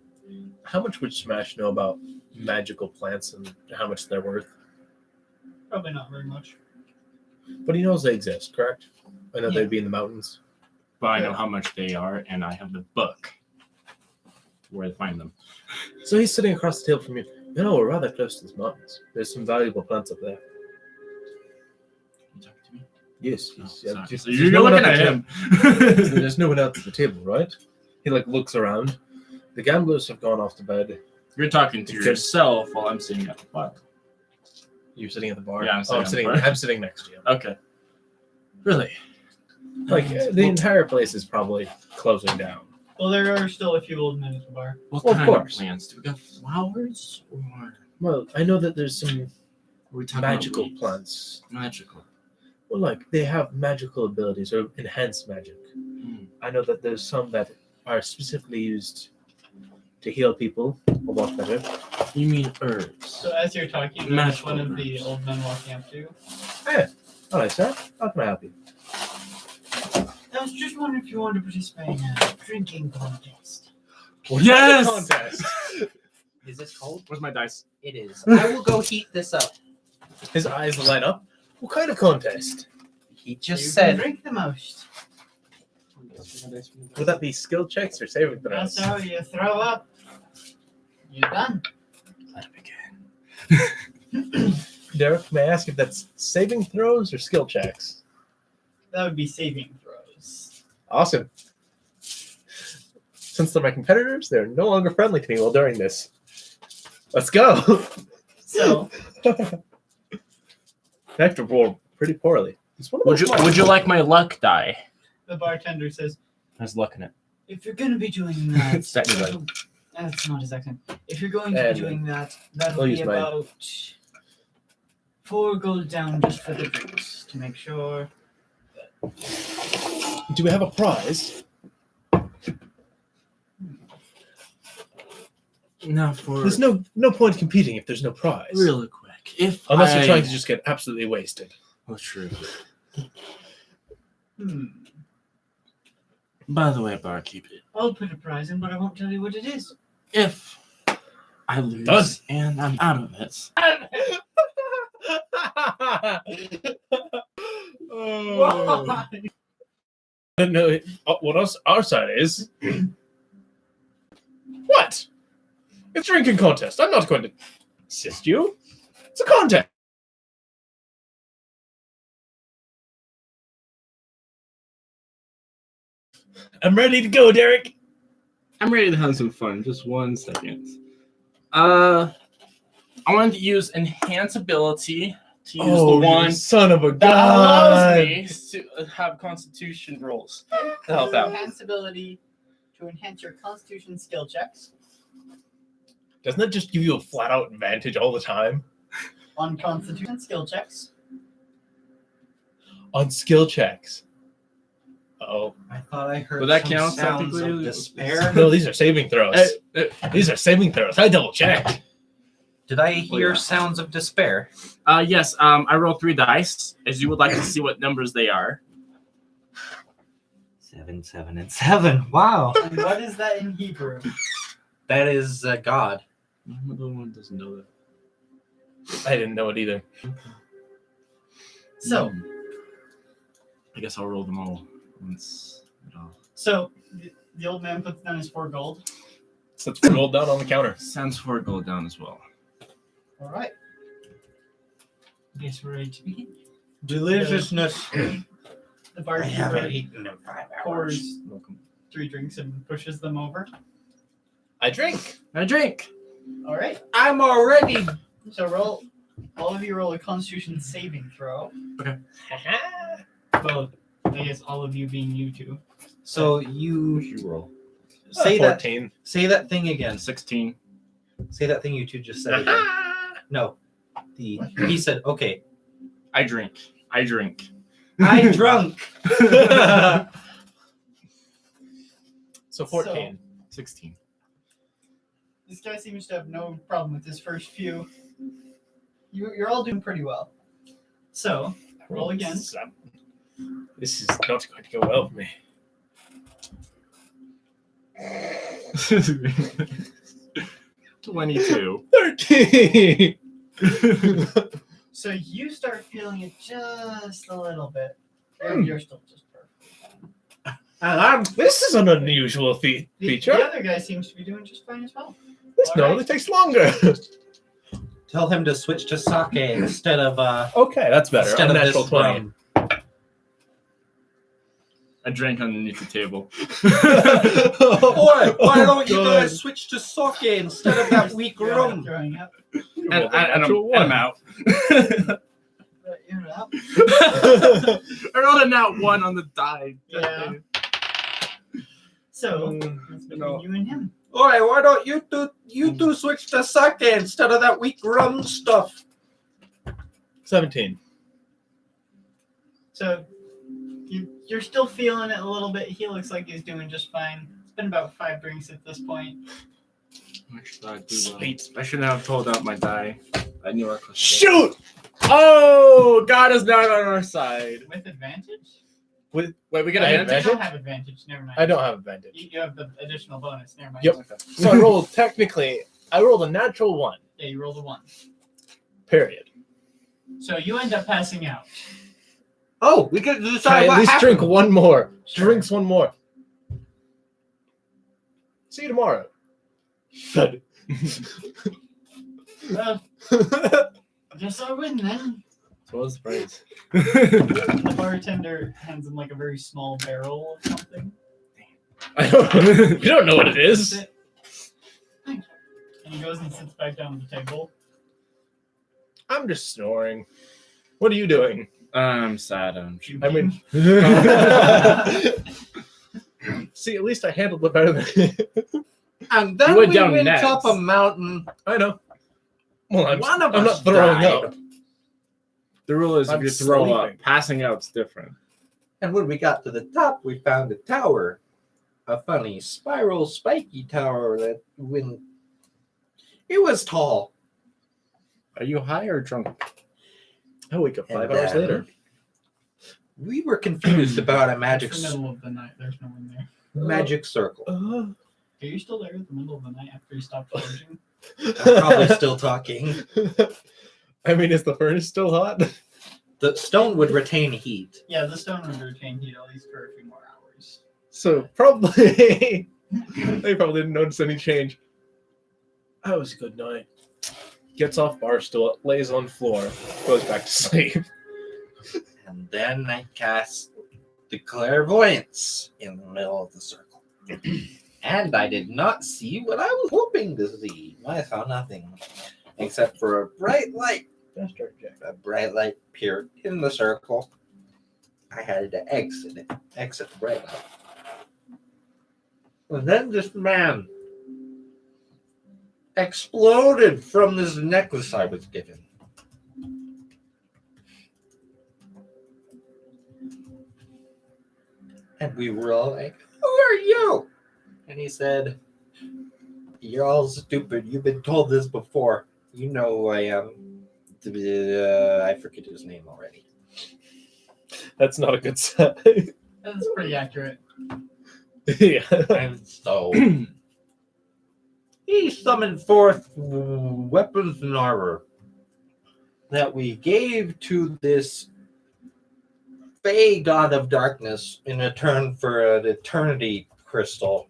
How much would Smash know about magical plants and how much they're worth? Probably not very much. But he knows they exist, correct? I know Yeah. they'd be in the mountains. But I know how much they are, and I have the book where to find them. So he's sitting across the table from you. You know, we're rather close to these mountains. There's some valuable plants up there. You talking to me? Yes, Oh, yes. sorry. Just- So there's you're no one looking at at the him. table. There's no one else at the table, right? He looks around. The gamblers have gone off to bed. You're talking to Good. yourself while I'm sitting at the bar. You're sitting at the bar. Yeah, I'm sitting I'm at the sitting. bar. I'm sitting next to you. Okay. Really? Like the entire place is probably closing down. Well, there are still a few old men at the bar. What Well, of kind of course. plants? Do we got flowers or are Well, I know that there's some we talking magical about leaves? plants. Magical. Well, like they have magical abilities or enhanced magic. Hmm. I know that there's some that are specifically used to heal people a lot better. You mean herbs? So as you're talking, there's Magical one of the herbs. old men walking up to you. Hello, sir. How can I help you? I was just wondering if you wanted to participate in a drinking contest. Yes! Contest. Is this cold? Where's my dice? It is. I will go heat this up. His eyes light up. What kind of contest? He just You can said. drink the most. Would that be skill checks or saving throws? That's how you throw up. You're done. Let it begin. Derek, may I ask if that's saving throws or skill checks? That would be saving throws. Awesome. Since they're my competitors, they're no longer friendly to me while during this. Let's go. So, I have to roll pretty poorly. It's one of Would those you ones. would you like my luck die? the bartender says, There's luck in it. if you're going to be doing that, It's technically. that's not his accent. If you're going to And be doing that, I'll that'll be use mine. about 4 gold down just for the drinks to make sure. Do we have a prize? Now for There's no point competing if there's no prize. really quick. If Unless you're I- trying to just get absolutely wasted. Oh, true. Hmm. By the way, barkeep, I'll put a prize in, but I won't tell you what it is. if I lose Done. and I'm out of it, Oh. I don't know what our side is. What? It's a drinking contest. I'm not going to assist you. It's a contest. I'm ready to go, Derek. I'm ready to have some fun. Just 1 second. I wanted to use enhance ability to use the one son of a that god. allows me to have constitution rolls to help out. Enhance ability to enhance your constitution skill checks Doesn't that just give you a flat out advantage all the time? on constitution skill checks. on skill checks. Oh I thought I heard Would that some count sounds technically? of despair. no, these are saving throws. These are saving throws. I double checked. Did I hear yeah. sounds of despair? Yes. I rolled 3 dice. As you would like to see what numbers they are. 7, 7, and 7. Wow. And what is that in Hebrew? That is God. The other one doesn't know that. I didn't know it either. So, I guess I'll roll them all once. the old man puts down his 4 gold. So it's rolled down on the counter. Sends 4 gold down as well. All right. Guess we're ready to begin. Deliciousness. The barkeeper eaten in 5 pours Welcome. 3 drinks and pushes them over. I drink. I drink. All right. I'm already. So all of you roll a Constitution saving throw. Okay. Well, I guess all of you being you two. So you roll. Say 14. Say that thing again. 16. Say that thing you two just said again. No. He said, okay. I drink. I drink. I drunk. So 14. 16. This guy seems to have no problem with his first few. You're all doing pretty well. So, roll again. This is not going to go well for me. 22. 13. So you start feeling it just a little bit. You're still just perfect. This is an unusual feature. The other guy seems to be doing just fine as well. This All normally right. takes longer. Tell him to switch to sake instead of Okay, that's better. instead A of natural this 20. rum. I drank underneath the table. Boy, why don't you God. guys switch to sake instead of that weak You're rum? throwing up. And I'm out. But you're up. I rolled a nat 1 on the die. Yeah. So, it's between no. you and him. Boy, why don't you two switch to sake instead of that weak rum stuff? 17. So, you're still feeling it a little bit. He looks like he's doing just fine. It's been about 5 drinks at this point. Sweet. I shouldn't have told out my die. I knew I could. Shoot! Oh, God is not on our side. With advantage? Wait, we get I You advantage? don't have advantage. Never mind. I don't have advantage. You have the additional bonus. Never mind. Yep. So I rolled a natural 1. Yeah, you rolled a 1. Period. So you end up passing out. Oh, we get to Can I decide at what least happened. drink one more? Sure. Drinks one more. See you tomorrow. Thud. Well, guess I win then. So what's the price? The bartender hands him like a very small barrel of something. You don't know what it is. Thank you. And he goes and sits back down at the table. I'm just snoring. What are you doing? I'm sad. I'm I mean, see, at least I handled it better than And then You went we down went next. up a mountain. I know. Well, I'm One of not us throwing died. up. The rule is if I'm you throw up, sleeping. passing out's different. And when we got to the top, we found a tower. A funny spiral, spiky tower that when it was tall. Are you high or drunk? I wake up 5 And hours then later. We were confused about a It's the middle of the night. There's no one there. magic circle. Are you still there at the middle of the night after you stopped foraging? I'm probably still talking. I mean, is the furnace still hot? The stone would retain heat. Yeah, the stone would retain heat at least for a few more hours. So probably they probably didn't notice any change. That was a good night. Gets off bar stool, lays on floor, goes back to sleep. And then I cast the clairvoyance in the middle of the circle. And I did not see what I was hoping to see. I saw nothing. Except for a bright light. That's Jack. A bright light appeared in the circle. I had to exit it. Exit the bright light. And then this man exploded from this necklace I was given. And we were all like, "Who are you?" And he said, "You're all stupid. You've been told this before. You know who I am." I forget his name already. That's not a good sign. That's pretty accurate. Yeah. And so he summoned forth weapons and armor that we gave to this Fey god of darkness in return for an eternity crystal.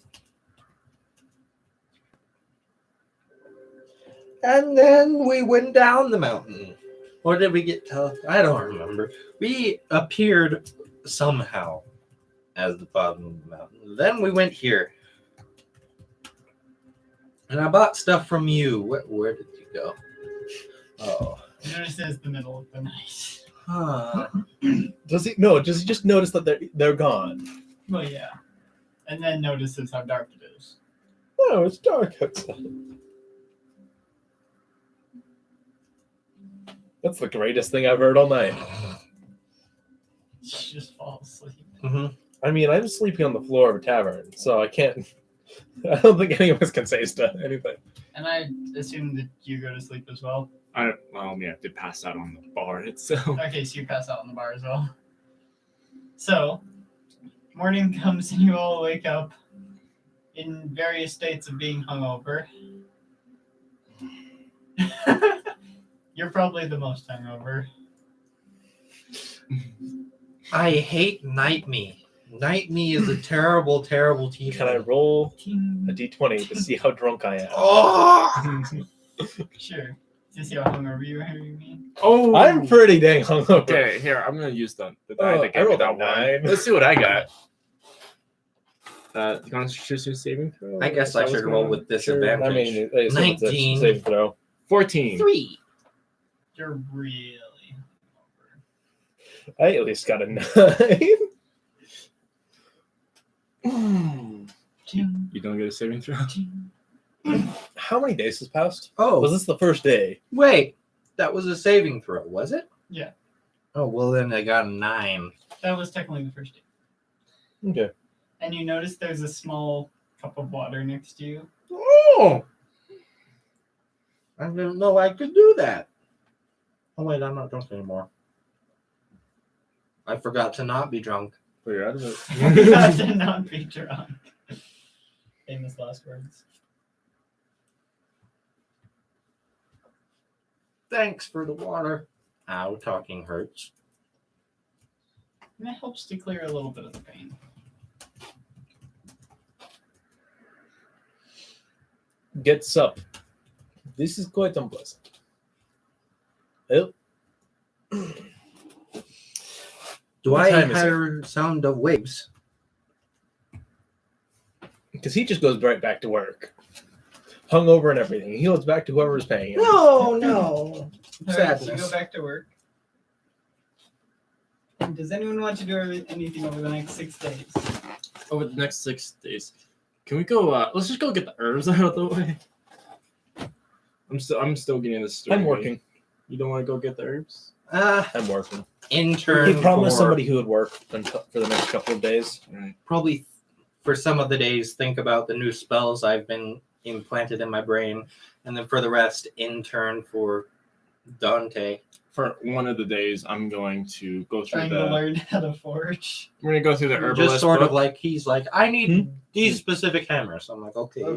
And then we went down the mountain. Or did we get to? I don't remember. We appeared somehow as the bottom of the mountain. Then we went here. And I bought stuff from you. Where did you go? Oh. Notice it's the middle of the night. Huh. Does he just notice that they're gone? Well, yeah. And then notices how dark it is. Oh, it's dark outside. That's the greatest thing I've heard all night. You just fall asleep. Mm-hmm. I mean, I'm sleeping on the floor of a tavern, so I can't. I don't think any of us can say anything. And I assume that you go to sleep as well. I have to pass out on the bar itself. Okay, so you pass out on the bar as well. So, morning comes and you all wake up in various states of being hungover. You're probably the most hungover. I hate Night Me. Night Me is a terrible, terrible teacher. Can I roll Ting. a d20 to see how drunk I am? Oh! Sure. To see how hungover you are, you mean? Oh, I'm pretty dang hungover. okay. Here, I'm gonna use the die Oh, that I gave me rolled a that 9. one. Let's see what I got. The Constitution saving throw. I guess Is that I what's should going roll on? with Sure. disadvantage. I mean, it's 19. Save throw. 14. 3. You're really hungover. I at least got a 9. Ting, You don't get a saving throw. ting. How many days has passed? Oh, Was this the first day? wait. That was a saving throw, was it? Yeah. Oh, well, then I got a 9. That was technically the first day. Okay. And you notice there's a small cup of water next to you. Oh! I didn't know I could do that. Oh, wait, I'm not drunk anymore. I forgot to not be drunk. But you're out of it. You have to not be drunk. Famous last words. Thanks for the water. Ow, talking hurts. And it helps to clear a little bit of the pain. Gets up. This is quite unpleasant. Oh. Do What I time is it? hear sound of waves? Because he just goes right back to work. Hungover and everything. He goes back to whoever's paying him. No. Alright, so Sadness. you go back to work. And does anyone want to do anything over the next 6 days? Over the next 6 days, can we go? Let's just go get the herbs out of the way. I'm still getting this story. I'm working. You don't want to go get the herbs? I'm working. Intern. He promised for somebody who would work for the next couple of days. Right. probably for some of the days think about the new spells I've been implanted in my brain, and then for the rest intern for Dante. For one of the days, I'm going to go through Trying to learn how to forge. I'm going to go through the herbalist Just sort book. of like he's like, I need these specific hammers. I'm like, okay.